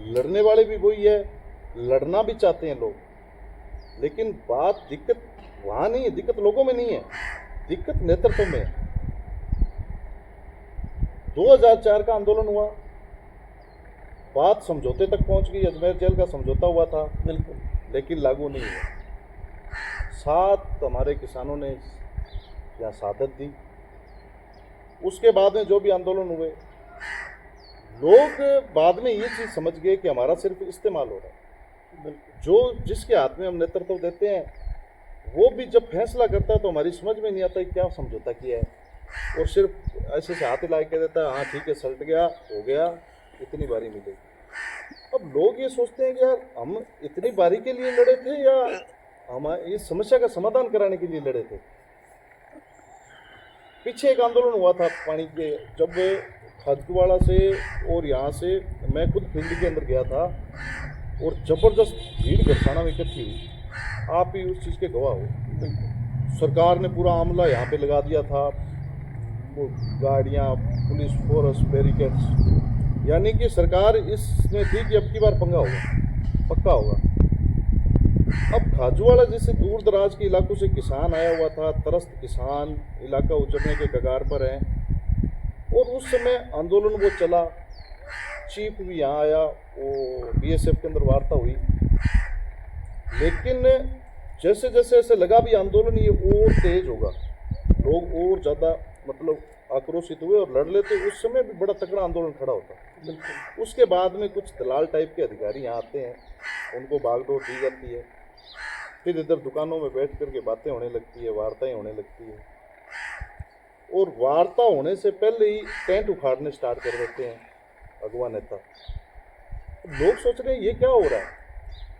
लड़ने वाले भी वही है, लड़ना भी चाहते हैं लोग, लेकिन दिक्कत वहाँ नहीं है, दिक्कत लोगों में नहीं है, दिक्कत नेतृत्व में है। 2004 का आंदोलन हुआ, बात समझौते तक पहुंच गई, अजमेर जेल का समझौता हुआ था, बिल्कुल, लेकिन लागू नहीं हुआ। 7 हमारे किसानों ने यहाँ शहादत दी। उसके बाद में जो भी आंदोलन हुए, लोग बाद में ये चीज़ समझ गए कि हमारा सिर्फ इस्तेमाल हो रहा है। जो जिसके हाथ में हम नेतृत्व देते हैं, वो भी जब फैसला करता है तो हमारी समझ में नहीं आता है क्या समझौता किया है, और सिर्फ ऐसे से हाथ हिला के देता है, हाँ ठीक है सल्ट गया, हो गया, इतनी बारी मिलेगी। अब लोग ये सोचते हैं कि यार हम इतनी बारी के लिए लड़े थे या हम इस समस्या का समाधान कराने के लिए लड़े थे। पीछे एक आंदोलन हुआ था पानी के, जब खाजूवाड़ा से और यहाँ से मैं खुद फील्ड के अंदर गया था और ज़बरदस्त भीड़ गड़साना में इकट्ठी हुई, आप ही उस चीज़ के गवाह हो। सरकार ने पूरा आमला यहाँ पे लगा दिया था, वो गाड़ियाँ, पुलिस फोर्स, बैरिकेड्स, यानी कि सरकार इसमें थी कि अब की बार पंगा होगा, पक्का होगा। अब खाजूवाड़ा जैसे दूर दराज के इलाकों से किसान आया हुआ था, त्रस्त किसान, इलाका उजड़ने के कगार पर है, और उस समय आंदोलन वो चला। चीफ भी यहाँ आया, वो बीएसएफ के अंदर वार्ता हुई, लेकिन जैसे जैसे ऐसे लगा भी आंदोलन ये और तेज होगा, लोग और ज़्यादा मतलब आक्रोशित हुए और लड़ लेते, उस समय भी बड़ा तगड़ा आंदोलन खड़ा होता। बिल्कुल। उसके बाद में कुछ दलाल टाइप के अधिकारी यहाँ आते हैं, उनको बागडोर दी जाती है, फिर इधर दुकानों में बैठ करके बातें होने लगती है, वार्ताएं होने लगती है, और वार्ता होने से पहले ही टेंट उखाड़ने स्टार्ट कर देते हैं अगवा नेता। लोग सोच रहे हैं ये क्या हो रहा है,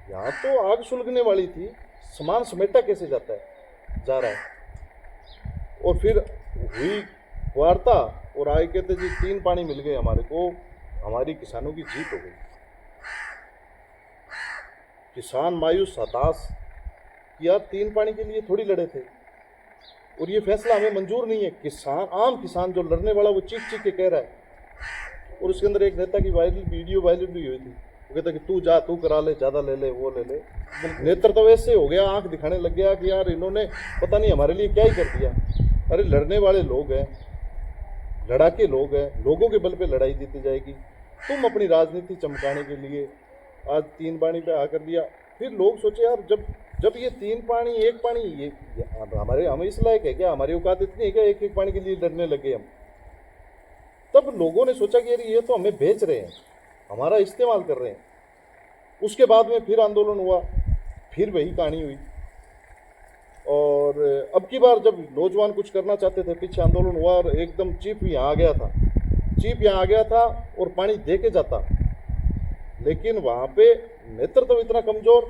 यहाँ तो आग सुलगने वाली थी, सामान समेटा कैसे जाता है, जा रहा है। और फिर हुई वार्ता और आगे कहते जी 3 पानी मिल गए हमारे को, हमारी किसानों की जीत हो गई। किसान मायूस हताश कि यार 3 पानी के लिए थोड़ी लड़े थे, और ये फैसला हमें मंजूर नहीं है। किसान, आम किसान जो लड़ने वाला, वो चीख चीख के कह रहा है। और उसके अंदर एक नेता की वीडियो वायरल भी हुई थी, वो कहता कि तू जा, तू करा ले, ज़्यादा ले ले, वो ले ले। नेतृत्व तो वैसे हो गया, आंख दिखाने लग गया कि यार इन्होंने पता नहीं हमारे लिए क्या ही कर दिया। अरे लड़ने वाले लोग हैं, लड़ाके लोग हैं, लोगों के बल पे लड़ाई जीती जाएगी। तुम अपनी राजनीति चमकाने के लिए आज 3 पानी पे आकर दिया। फिर लोग सोचे यार जब ये 3 पानी 1 पानी ये हम इस लायक है क्या, हमारी औकात इतनी है क्या 1-1 पानी के लिए लड़ने लगे हम। तब लोगों ने सोचा कि ये तो हमें बेच रहे हैं, हमारा इस्तेमाल कर रहे हैं। उसके बाद में फिर आंदोलन हुआ, फिर वही कहानी हुई। और अब की बार जब नौजवान कुछ करना चाहते थे, पीछे आंदोलन हुआ और एकदम चीफ यहाँ आ गया था। चीफ यहाँ आ गया था और पानी दे के जाता, लेकिन वहाँ पे नेतृत्व इतना कमज़ोर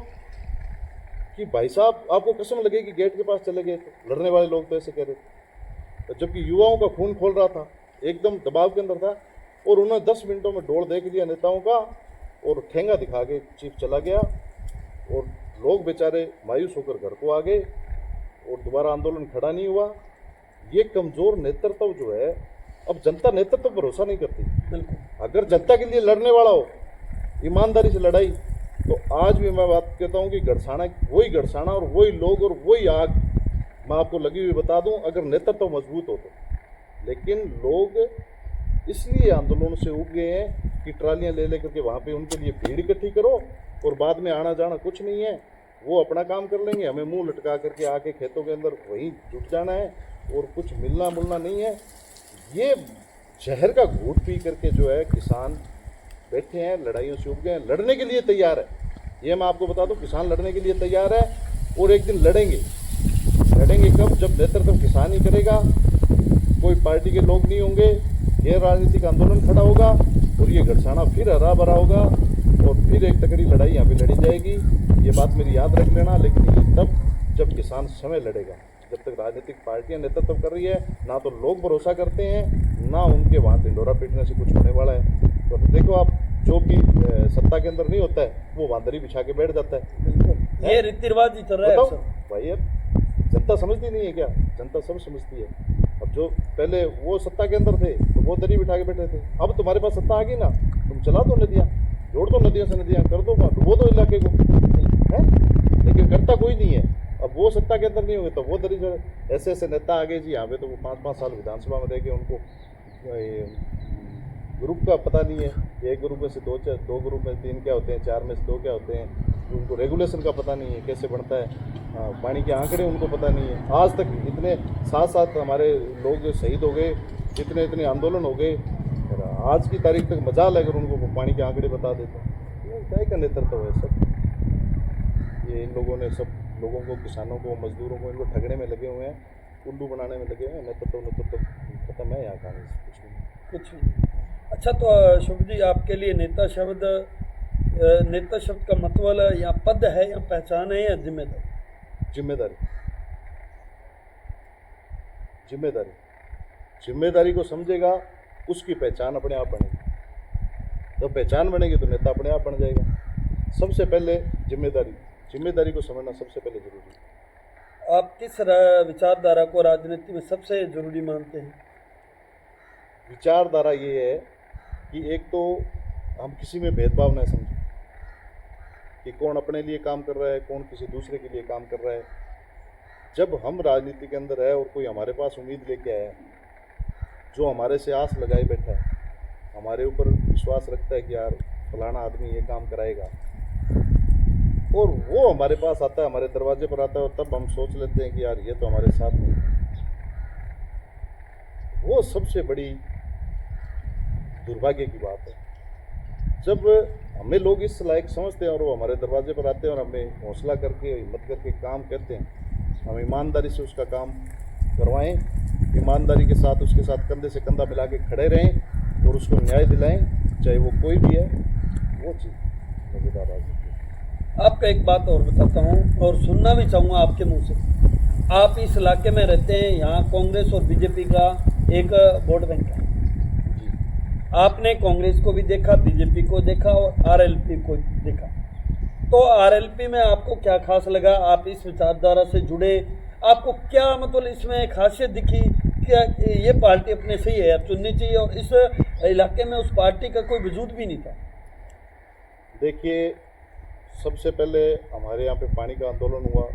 कि भाई साहब आपको कसम लगे कि गेट के पास चले गए थे। लड़ने वाले लोग तो ऐसे कह रहे थे, जबकि युवाओं का खून खोल रहा था, एकदम दबाव के अंदर था। और उन्होंने 10 मिनटों में डोर देख लिया नेताओं का, और ठेंगा दिखा के चीफ चला गया। और लोग बेचारे मायूस होकर घर को आ गए, और दोबारा आंदोलन खड़ा नहीं हुआ। ये कमज़ोर नेतृत्व जो है, अब जनता नेतृत्व पर भरोसा नहीं करती। बिल्कुल। अगर जनता के लिए लड़ने वाला हो, ईमानदारी से लड़ाई, तो आज भी मैं बात कहता हूँ कि गड़साना वही गड़साना और वही लोग और वही आग मैं आपको लगी हुई बता दूँ, अगर नेतृत्व मजबूत हो तो। लेकिन लोग इसलिए आंदोलन से उग गए हैं कि ट्रालियाँ ले लेकर के वहाँ पे उनके लिए भीड़ इकट्ठी करो, और बाद में आना जाना कुछ नहीं है, वो अपना काम कर लेंगे, हमें मुंह लटका करके आके खेतों के अंदर वहीं जुट जाना है, और कुछ मिलना मुलना नहीं है। ये जहर का घूंट पी करके जो है किसान बैठे हैं, लड़ाइयों से उग गए हैं, लड़ने के लिए तैयार है। ये मैं आपको बता दूं, किसान लड़ने के लिए तैयार है, और एक दिन लड़ेंगे। लड़ेंगे कब? जब नेतृत्व किसान ही करेगा, कोई पार्टी के लोग नहीं होंगे, ये राजनीतिक आंदोलन खड़ा होगा, और ये गड़साना फिर हरा भरा होगा, और फिर एक तगड़ी लड़ाई यहाँ पे लड़ी जाएगी। ये बात मेरी याद रख लेना। लेकिन ये तब जब किसान समय लड़ेगा, जब तक राजनीतिक पार्टियां नेतृत्व कर रही है, ना तो लोग भरोसा करते हैं, ना उनके वहाँ ढिंडोरा पीटने से कुछ होने वाला है। तो देखो आप, जो भी सत्ता के अंदर नहीं होता है, वो वांदरी बिछा के बैठ जाता है। बिल्कुल, ये रीति रिवाज ही चल रहा है बताओ अक्सर। भाई, अब जनता समझती नहीं है क्या? जनता सब समझती है। अब जो पहले वो सत्ता के अंदर थे, तो वो दरी बिठा के बैठे थे। अब तुम्हारे पास सत्ता आ गई ना, तुम चला दो नदियाँ, जोड़ दो नदियाँ से नदियाँ, कर दो, डुबो दो इलाके को, है। लेकिन करता कोई नहीं है। अब वो सत्ता के अंदर नहीं होंगे तो वो दरी जोड़े। ऐसे ऐसे नेता आ गए जी यहाँ पे, तो वो 5-5 साल विधानसभा में रह गए, उनको ग्रुप का पता नहीं है, एक ग्रुप में से 2 ग्रुप में 3 क्या होते हैं, 4 में से 2 क्या होते हैं, उनको रेगुलेशन का पता नहीं है, कैसे बनता है, पानी के आंकड़े उनको पता नहीं है। आज तक इतने 7-7 हमारे लोग शहीद हो गए, इतने आंदोलन हो गए, और आज की तारीख तक मजाल है अगर उनको पानी के आंकड़े बता देते। ये क्या का नेतृत्व है सब? ये इन लोगों ने सब लोगों को, किसानों को, मजदूरों को, इनको ठगने में लगे हुए हैं, उल्लू बनाने में लगे हुए हैं। नेतृत्व खत्म है यहाँ कहानी, कुछ नहीं। अच्छा, तो शुभ जी, आपके लिए नेता शब्द का मतलब या पद है या पहचान है या जिम्मेदारी? जिम्मेदारी। जिम्मेदारी जिम्मेदारी को समझेगा, उसकी पहचान अपने आप बनेगी। जब पहचान बनेगी तो नेता अपने आप बन जाएगा। सबसे पहले जिम्मेदारी को समझना सबसे पहले जरूरी है। आप किस विचारधारा को राजनीति में सबसे जरूरी मानते हैं? विचारधारा ये है कि एक तो हम किसी में भेदभाव न समझें, कि कौन अपने लिए काम कर रहा है, कौन किसी दूसरे के लिए काम कर रहा है। जब हम राजनीति के अंदर है और कोई हमारे पास उम्मीद लेके आया है, जो हमारे से आस लगाए बैठा है, हमारे ऊपर विश्वास रखता है कि यार फलाना आदमी ये काम कराएगा, और वो हमारे पास आता है, हमारे दरवाजे पर आता है, और तब हम सोच लेते हैं कि यार ये तो हमारे साथ नहीं। वो सबसे बड़ी दुर्भाग्य की बात है। जब हमें लोग इस लायक समझते हैं और वो हमारे दरवाजे पर आते हैं और हमें हौसला करके, हिम्मत करके काम करते हैं, हम ईमानदारी से उसका काम करवाएं, ईमानदारी के साथ उसके साथ कंधे से कंधा मिला के खड़े रहें और उसको न्याय दिलाएं, चाहे वो कोई भी है। वो चीज़ मज़ेदार राजनीति। आपका एक बात और बताता हूँ और सुनना भी चाहूँगा आपके मुंह से। आप इस इलाके में रहते हैं, यहाँ कांग्रेस और बीजेपी का एक वोट बैंक है। आपने कांग्रेस को भी देखा, बीजेपी को देखा और आरएलपी को देखा। तो आरएलपी में आपको क्या खास लगा? आप इस विचारधारा से जुड़े, आपको क्या मतलब इसमें खासियत दिखी? क्या ये पार्टी अपने से ही है चुननी चाहिए, और इस इलाके में उस पार्टी का कोई वजूद भी नहीं था? देखिए, सबसे पहले हमारे यहाँ पे पानी का आंदोलन हुआ,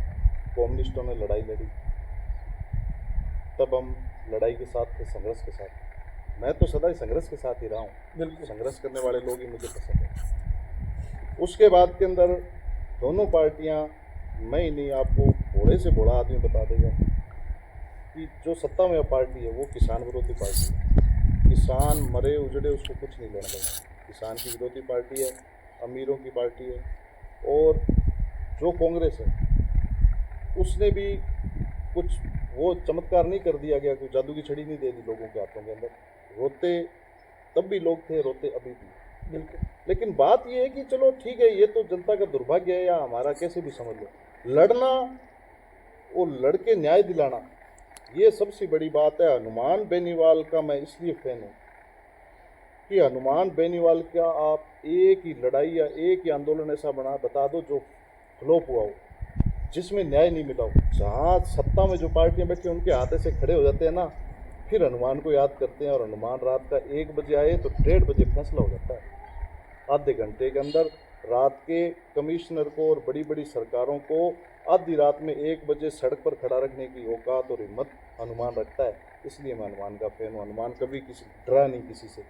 कम्युनिस्टों ने लड़ाई लड़ी, तब हम लड़ाई के साथ थे, संघर्ष के साथ। मैं तो सदा ही संघर्ष के साथ ही रहा हूँ। बिल्कुल। संघर्ष करने वाले लोग ही मुझे पसंद है। उसके बाद के अंदर दोनों पार्टियाँ, मैं ही नहीं, आपको बड़े से बड़ा आदमी बता देगा कि जो सत्ता में पार्टी है वो किसान विरोधी पार्टी है। किसान मरे उजड़े उसको कुछ नहीं लेना देना। किसान की विरोधी पार्टी है, अमीरों की पार्टी है। और जो कांग्रेस है उसने भी कुछ वो चमत्कार नहीं कर दिया गया, कोई जादू की छड़ी नहीं दे दी लोगों के हाथों के अंदर। रोते तब भी लोग थे, रोते अभी भी। बिल्कुल। लेकिन बात ये है कि चलो ठीक है, ये तो जनता का दुर्भाग्य है या हमारा, कैसे भी समझ लो, लड़ना और लड़के न्याय दिलाना, ये सबसे बड़ी बात है। हनुमान बेनीवाल का मैं इसलिए फैन हूँ कि हनुमान बेनीवाल का आप एक ही लड़ाई या एक ही आंदोलन ऐसा बता दो जो फ्लॉप हुआ हो, जिसमें न्याय नहीं मिला हो। जहाँ सत्ता में जो पार्टियां बैठी उनके हाथे से खड़े हो जाते हैं ना, फिर हनुमान को याद करते हैं, और हनुमान रात का 1 बजे आए तो 1:30 बजे फैसला हो जाता है। आधे घंटे के अंदर रात के कमिश्नर को और बड़ी बड़ी सरकारों को आधी रात में 1 बजे सड़क पर खड़ा रखने की औकात और हिम्मत हनुमान रखता है। इसलिए मैं हनुमान का फैन हूँ। हनुमान कभी किसी डरा नहीं, किसी से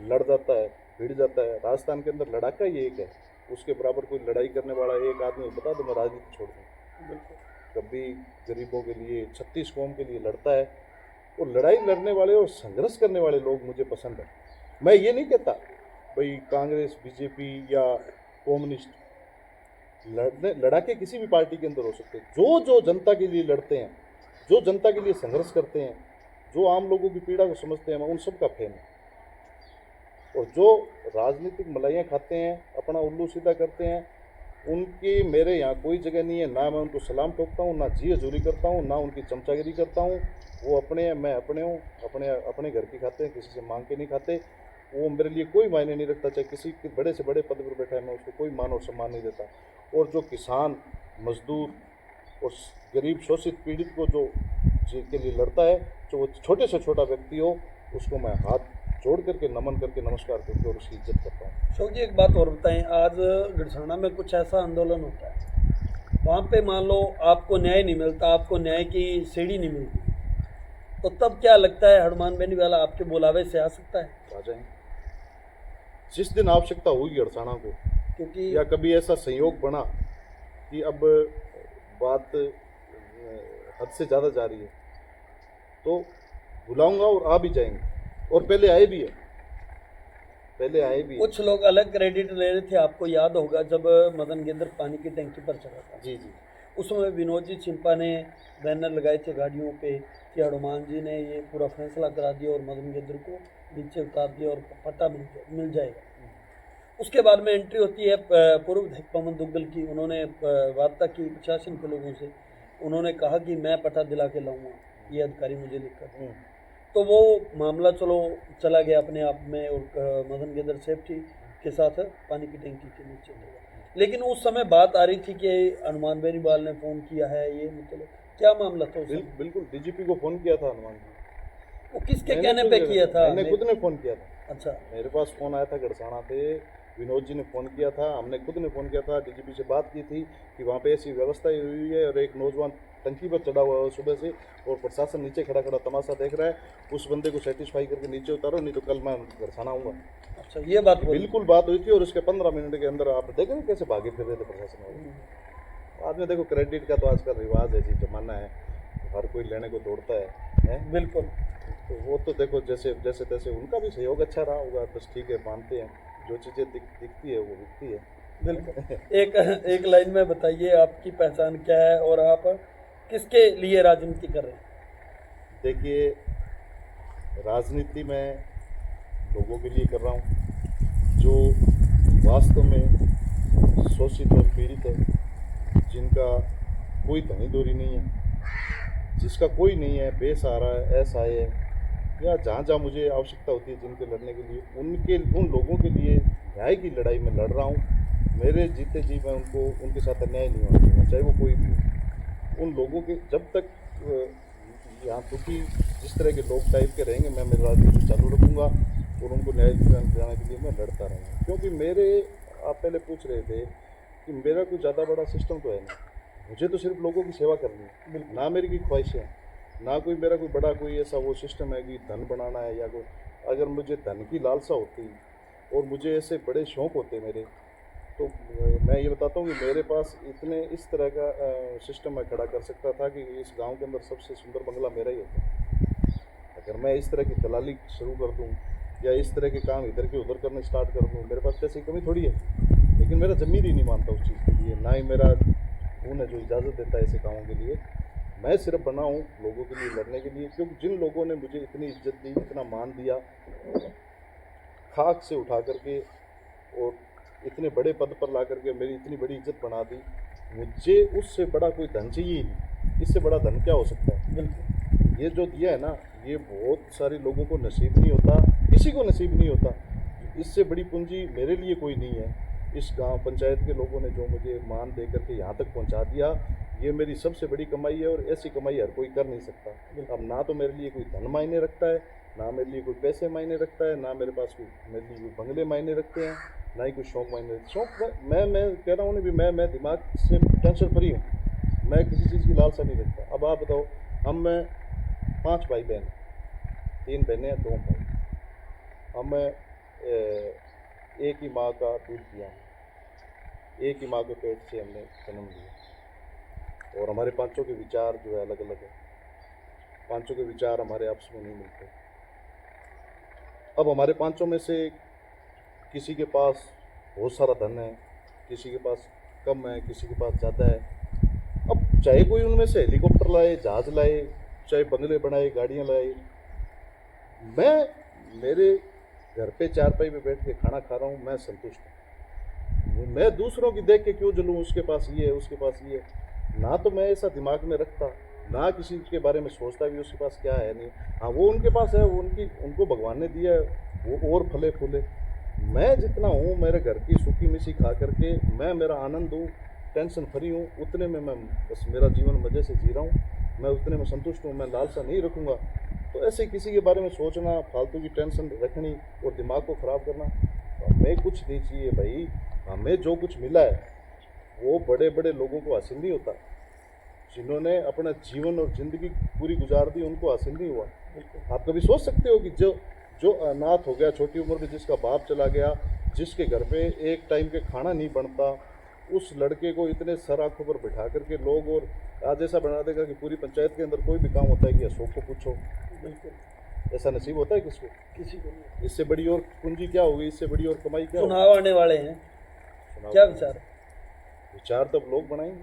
लड़ जाता है, भिड़ जाता है। राजस्थान के अंदर लड़ाका ही एक है, उसके बराबर कोई लड़ाई करने वाला एक आदमी बता दो, मैं राजनीति छोड़ दूँ। कभी गरीबों के लिए, 36 कौम के लिए लड़ता है। और लड़ाई लड़ने वाले और संघर्ष करने वाले लोग मुझे पसंद है। मैं ये नहीं कहता भाई कांग्रेस, बीजेपी या कम्युनिस्ट, लड़ाके किसी भी पार्टी के अंदर हो सकते हैं। जो जनता के लिए लड़ते हैं, जो जनता के लिए संघर्ष करते हैं, जो आम लोगों की पीड़ा को समझते हैं, मैं उन सब का फैन हूँ। और जो राजनीतिक मलाइयाँ खाते हैं, अपना उल्लू सीधा करते हैं, उनकी मेरे यहाँ कोई जगह नहीं है। ना मैं उनको सलाम ठोकता हूँ, ना जी हजूरी करता हूँ, ना उनकी चमचागिरी करता हूँ। वो अपने हैं, मैं अपने हूँ, अपने घर की खाते हैं, किसी से मांग के नहीं खाते। वो मेरे लिए कोई मायने नहीं रखता, चाहे किसी के बड़े से बड़े पद पर बैठा है, मैं उसको कोई मान और सम्मान नहीं देता। और जो किसान, मजदूर और गरीब, शोषित, पीड़ित को जो जिसके लिए लड़ता है, जो वो छोटे से छोटा व्यक्ति हो, उसको मैं हाथ जोड़ करके, नमन करके, नमस्कार करके और उसकी इज्जत करता हूँ। अशोक जी, एक बात और बताएं, आज गढ़साना में कुछ ऐसा आंदोलन होता है, वहाँ पे मान लो आपको न्याय नहीं मिलता, आपको न्याय की सीढ़ी नहीं मिलती, तो तब क्या लगता है हनुमान बेनीवाल आपके बुलावे से आ सकता है? आ जाएं जिस दिन आवश्यकता होगी गढ़साना को, क्योंकि या कभी ऐसा संयोग बना कि अब बात हद से ज़्यादा जा रही है, तो बुलाऊंगा और आ भी जाएंगे। और पहले आए भी है, पहले आए भी है। कुछ लोग अलग क्रेडिट ले रहे थे, आपको याद होगा जब मदन गेंद्र पानी की टंकी पर चढ़ा था, जी जी, उसमें विनोद जी चिंपा ने बैनर लगाए थे गाड़ियों पे कि हनुमान जी ने ये पूरा फैसला करा दिया और मदन गेंद्र को नीचे उतार दिया और पट्टा मिल जाएगा। उसके बाद में एंट्री होती है पूर्व विधायक पवन दुग्गल की। उन्होंने वार्ता की प्रशासन के लोगों से, उन्होंने कहा कि मैं पट्टा दिला के लाऊंगा, ये अधिकारी मुझे लिखकर। तो वो मामला चलो चला गया अपने आप में, और मदन गेंद्र सेफ्टी के साथ पानी की टंकी के नीचे लगा। लेकिन उस समय बात आ रही थी कि हनुमान बेनीवाल ने फ़ोन किया है, ये मतलब क्या मामला था? बिल्कुल डीजीपी को फ़ोन किया था हनुमान जी। वो किसके कहने पे किया था? मैंने खुद ने फ़ोन किया था। अच्छा। मेरे पास फ़ोन आया था गढ़साना से विनोद जी ने फ़ोन किया था, हमने खुद ने फ़ोन किया था, डीजीपी से बात की थी कि वहाँ पे ऐसी व्यवस्था हुई है और एक नौजवान टंकी पर चढ़ा हुआ है सुबह से और प्रशासन नीचे खड़ा खड़ा तमाशा देख रहा है, उस बंदे को सेटिस्फाई करके नीचे उतारो, नहीं तो कल मैं बरसाना आऊँगा। अच्छा, ये बात बोली। बिल्कुल बात हुई थी और उसके 15 मिनट के अंदर आप देखें कैसे भागे फिर रहे थे प्रशासन वाले। बाद में देखो क्रेडिट का तो आजकल रिवाज है जी, जमाना है, हर कोई लेने को दौड़ता है? बिल्कुल। तो वो तो देखो जैसे जैसे तैसे उनका भी सहयोग अच्छा रहा होगा, बस ठीक है, मानते हैं, जो चीज़ें दिखती है वो दिखती है। बिल्कुल। एक एक लाइन में बताइए, आपकी पहचान क्या है और आप किसके लिए राजनीति कर रहे हैं? देखिए, राजनीति में लोगों के लिए कर रहा हूँ जो वास्तव में शोषित और पीड़ित है, जिनका कोई धनी दौरी नहीं है, जिसका कोई नहीं है, बेसहारा है, असहाय है, या जहाँ जहाँ मुझे आवश्यकता होती है जिनके लड़ने के लिए, उन लोगों के लिए न्याय की लड़ाई में लड़ रहा हूँ। मेरे जीते जी मैं उनके साथ अन्याय नहीं होना दूँगा, चाहे वो कोई भी हो। उन लोगों के जब तक यहाँ दुखी जिस तरह के लोग टाइप के रहेंगे, मैं मेरी राजनीति चालू रखूँगा और उनको न्याय दिलाने के लिए मैं लड़ता रहूँगा। क्योंकि आप पहले पूछ रहे थे कि मेरा कोई ज़्यादा बड़ा सिस्टम तो है नहीं, मुझे तो सिर्फ लोगों की सेवा करनी है, ना मेरी कोई ख्वाहिशें हैं, ना कोई मेरा कोई बड़ा कोई ऐसा वो सिस्टम है कि धन बनाना है या कोई। अगर मुझे धन की लालसा होती और मुझे ऐसे बड़े शौक़ होते मेरे, तो मैं ये बताता हूँ कि मेरे पास इतने इस तरह का सिस्टम मैं खड़ा कर सकता था कि इस गांव के अंदर सबसे सुंदर बंगला मेरा ही होता। अगर मैं इस तरह की दलाली शुरू कर दूँ या इस तरह के काम इधर के उधर करने स्टार्ट कर दूँ, मेरे पास पैसे की कमी थोड़ी है, लेकिन मेरा ज़मीर ही नहीं मानता उस चीज़ के लिए, ना ही मेरा खून है जो इजाज़त देता है ऐसे कामों के लिए। मैं सिर्फ बना हूँ लोगों के लिए लड़ने के लिए, क्योंकि जिन लोगों ने मुझे इतनी इज्जत दी, इतना मान दिया, खाक से उठा करके और इतने बड़े पद पर ला करके मेरी इतनी बड़ी इज्जत बना दी, मुझे उससे बड़ा कोई धन चाहिए ही नहीं। इससे बड़ा धन क्या हो सकता है? बिल्कुल। ये जो दिया है ना, ये बहुत सारे लोगों को नसीब नहीं होता, किसी को नसीब नहीं होता। इससे बड़ी पूंजी मेरे लिए कोई नहीं है। इस गांव पंचायत के लोगों ने जो मुझे मान दे करके यहाँ तक पहुँचा दिया, ये मेरी सबसे बड़ी कमाई है और ऐसी कमाई हर कोई कर नहीं सकता। अब ना तो मेरे लिए कोई धन मायने रखता है, ना मेरे लिए कोई पैसे मायने रखता है, ना मेरे पास मेरे लिए कोई बंगले मायने रखते हैं, ना ही कोई शौक मायने। शौक मैं कह रहा हूँ ना भी मैं दिमाग से टेंशन फ्री हूँ, मैं किसी चीज़ की लालसा नहीं रखता। अब आप बताओ, हम मैं 5 भाई बहन, 3 बहनें हैं, 2 भाई। हम एक ही माँ का दूध पिया, एक ही माँ के पेट से हमने जन्म लिया और हमारे पांचों के विचार जो है अलग अलग है, पांचों के विचार हमारे आपस में नहीं मिलते। अब हमारे पांचों में से किसी के पास बहुत सारा धन है, किसी के पास कम है, किसी के पास ज़्यादा है। अब चाहे कोई उनमें से हेलीकॉप्टर लाए, जहाज़ लाए, चाहे बंगले बनाए, गाड़ियाँ लाए, मैं मेरे घर पे चारपाई पे बैठ के खाना खा रहा हूँ, मैं संतुष्ट हूँ। मैं दूसरों की देख के क्यों जलूँ, उसके पास ये है, उसके पास ये है। ना तो मैं ऐसा दिमाग में रखता, ना किसी के बारे में सोचता भी उसके पास क्या है नहीं। हाँ, वो उनके पास है, वो उनको भगवान ने दिया है, वो और फले फूले। मैं जितना हूँ मेरे घर की सूखी मिसी खा करके मैं मेरा आनंद हूँ, टेंशन फ्री हूँ, उतने में मैं बस मेरा जीवन मज़े से जी रहा हूँ, मैं उतने में संतुष्ट हूँ, मैं लालसा नहीं रखूँगा। तो ऐसे किसी के बारे में सोचना, फालतू की टेंशन रखनी और दिमाग को ख़राब करना, हमें कुछ नहीं चाहिए भाई। हमें जो कुछ मिला है वो बड़े बड़े लोगों को हासिल नहीं होता, जिन्होंने अपना जीवन और ज़िंदगी पूरी गुजार दी उनको हासिल नहीं हुआ। आप कभी सोच सकते हो कि जो अनाथ हो गया छोटी उम्र में, जिसका बाप चला गया, जिसके घर पे एक टाइम के खाना नहीं बनता, उस लड़के को इतने सर आँखों पर बिठा करके लोग और आज ऐसा बना देगा कि पूरी पंचायत के अंदर कोई भी काम होता है कि अशोक को पूछो। बिल्कुल ऐसा नसीब होता है किसको? किसी को नहीं। इससे बड़ी और पूंजी क्या होगी, इससे बड़ी और कमाई क्या होगी? चुनाव आने वाले हैं, क्या विचार? विचार तो अब लोग बनाएंगे,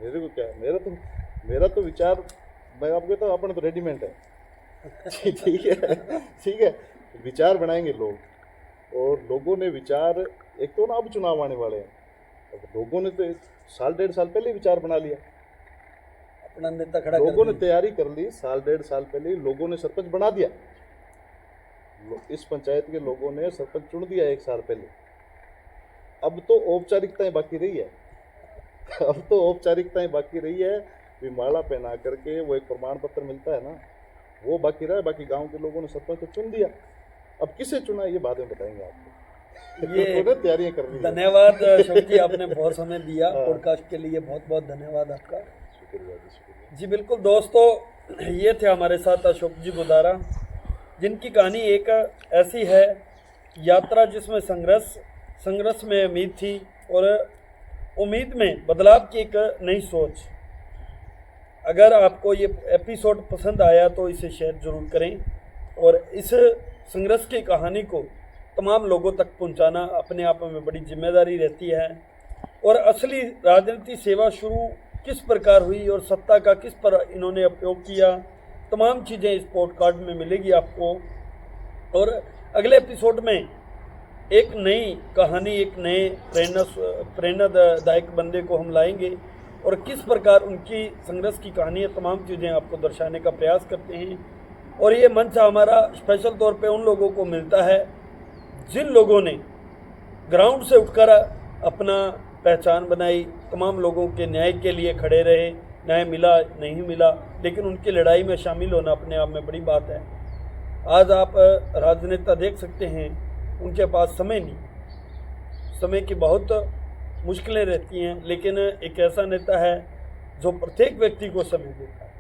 मेरे को क्या, मेरा तो विचार, मैं आपको कहता हूँ अपना तो रेडीमेड है। ठीक है, ठीक है, विचार बनाएंगे लोग, और लोगों ने विचार, एक तो ना अब चुनाव आने वाले हैं, अब लोगों ने तो 1.5 साल पहले विचार बना लिया, अपना नेता खड़ा, लोगों ने तैयारी कर ली, 1.5 साल पहले लोगों ने सरपंच बना दिया, इस पंचायत के लोगों ने सरपंच चुन दिया 1 साल पहले। अब तो औपचारिकताएं बाकी रही है, अब तो औपचारिकताएं बाकी रही है, भी माला पहना करके वो एक प्रमाण पत्र मिलता है ना, वो बाकी रहा है। बाकी गांव के लोगों ने सरपंच तो चुन दिया, अब किसे चुना ये बाद में बताएंगे आपको। ये उन्होंने तैयारियां कर रही है। धन्यवाद अशोक जी, आपने बहुत समय दिया पॉडकास्ट के लिए, बहुत बहुत धन्यवाद आपका। शुक्रिया जी, शुक्रिया। जी बिल्कुल दोस्तों, ये थे हमारे साथ अशोक जी गुदारा, जिनकी कहानी एक ऐसी है, यात्रा जिसमें संघर्ष में उम्मीद थी और उम्मीद में बदलाव की एक नई सोच। अगर आपको ये एपिसोड पसंद आया तो इसे शेयर ज़रूर करें और इस संघर्ष की कहानी को तमाम लोगों तक पहुंचाना अपने आप में बड़ी जिम्मेदारी रहती है। और असली राजनीति सेवा शुरू किस प्रकार हुई और सत्ता का किस पर इन्होंने उपयोग किया, तमाम चीज़ें इस पॉडकास्ट में मिलेगी आपको। और अगले एपिसोड में एक नई कहानी, एक नए प्रेरणादायक बंदे को हम लाएंगे और किस प्रकार उनकी संघर्ष की कहानी, तमाम चीज़ें आपको दर्शाने का प्रयास करते हैं। और ये मंच हमारा स्पेशल तौर पे उन लोगों को मिलता है जिन लोगों ने ग्राउंड से उठकर अपना पहचान बनाई, तमाम लोगों के न्याय के लिए खड़े रहे। न्याय मिला नहीं मिला, लेकिन उनकी लड़ाई में शामिल होना अपने आप में बड़ी बात है। आज आप राजनेता देख सकते हैं, उनके पास समय नहीं, समय की बहुत मुश्किलें रहती हैं, लेकिन एक ऐसा नेता है जो प्रत्येक व्यक्ति को समय देता है।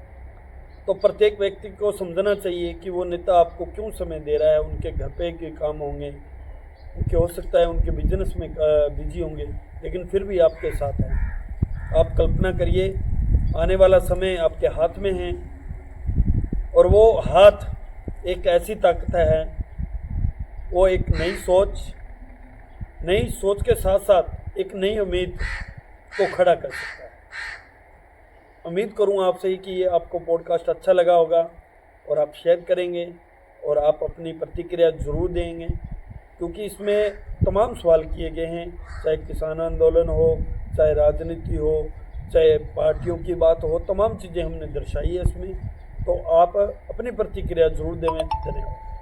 तो प्रत्येक व्यक्ति को समझना चाहिए कि वो नेता आपको क्यों समय दे रहा है। उनके घर पे के काम होंगे, उनके हो सकता है उनके बिजनेस में बिजी होंगे, लेकिन फिर भी आपके साथ हैं। आप कल्पना करिए, आने वाला समय आपके हाथ में है और वो हाथ एक ऐसी ताकत है, वो एक नई सोच के साथ साथ एक नई उम्मीद को खड़ा कर सकता है। उम्मीद करूँ आपसे ही कि ये आपको पॉडकास्ट अच्छा लगा होगा और आप शेयर करेंगे और आप अपनी प्रतिक्रिया ज़रूर देंगे, क्योंकि इसमें तमाम सवाल किए गए हैं, चाहे किसान आंदोलन हो, चाहे राजनीति हो, चाहे पार्टियों की बात हो, तमाम चीज़ें हमने दर्शाई है इसमें। तो आप अपनी प्रतिक्रिया ज़रूर दें। धन्यवाद।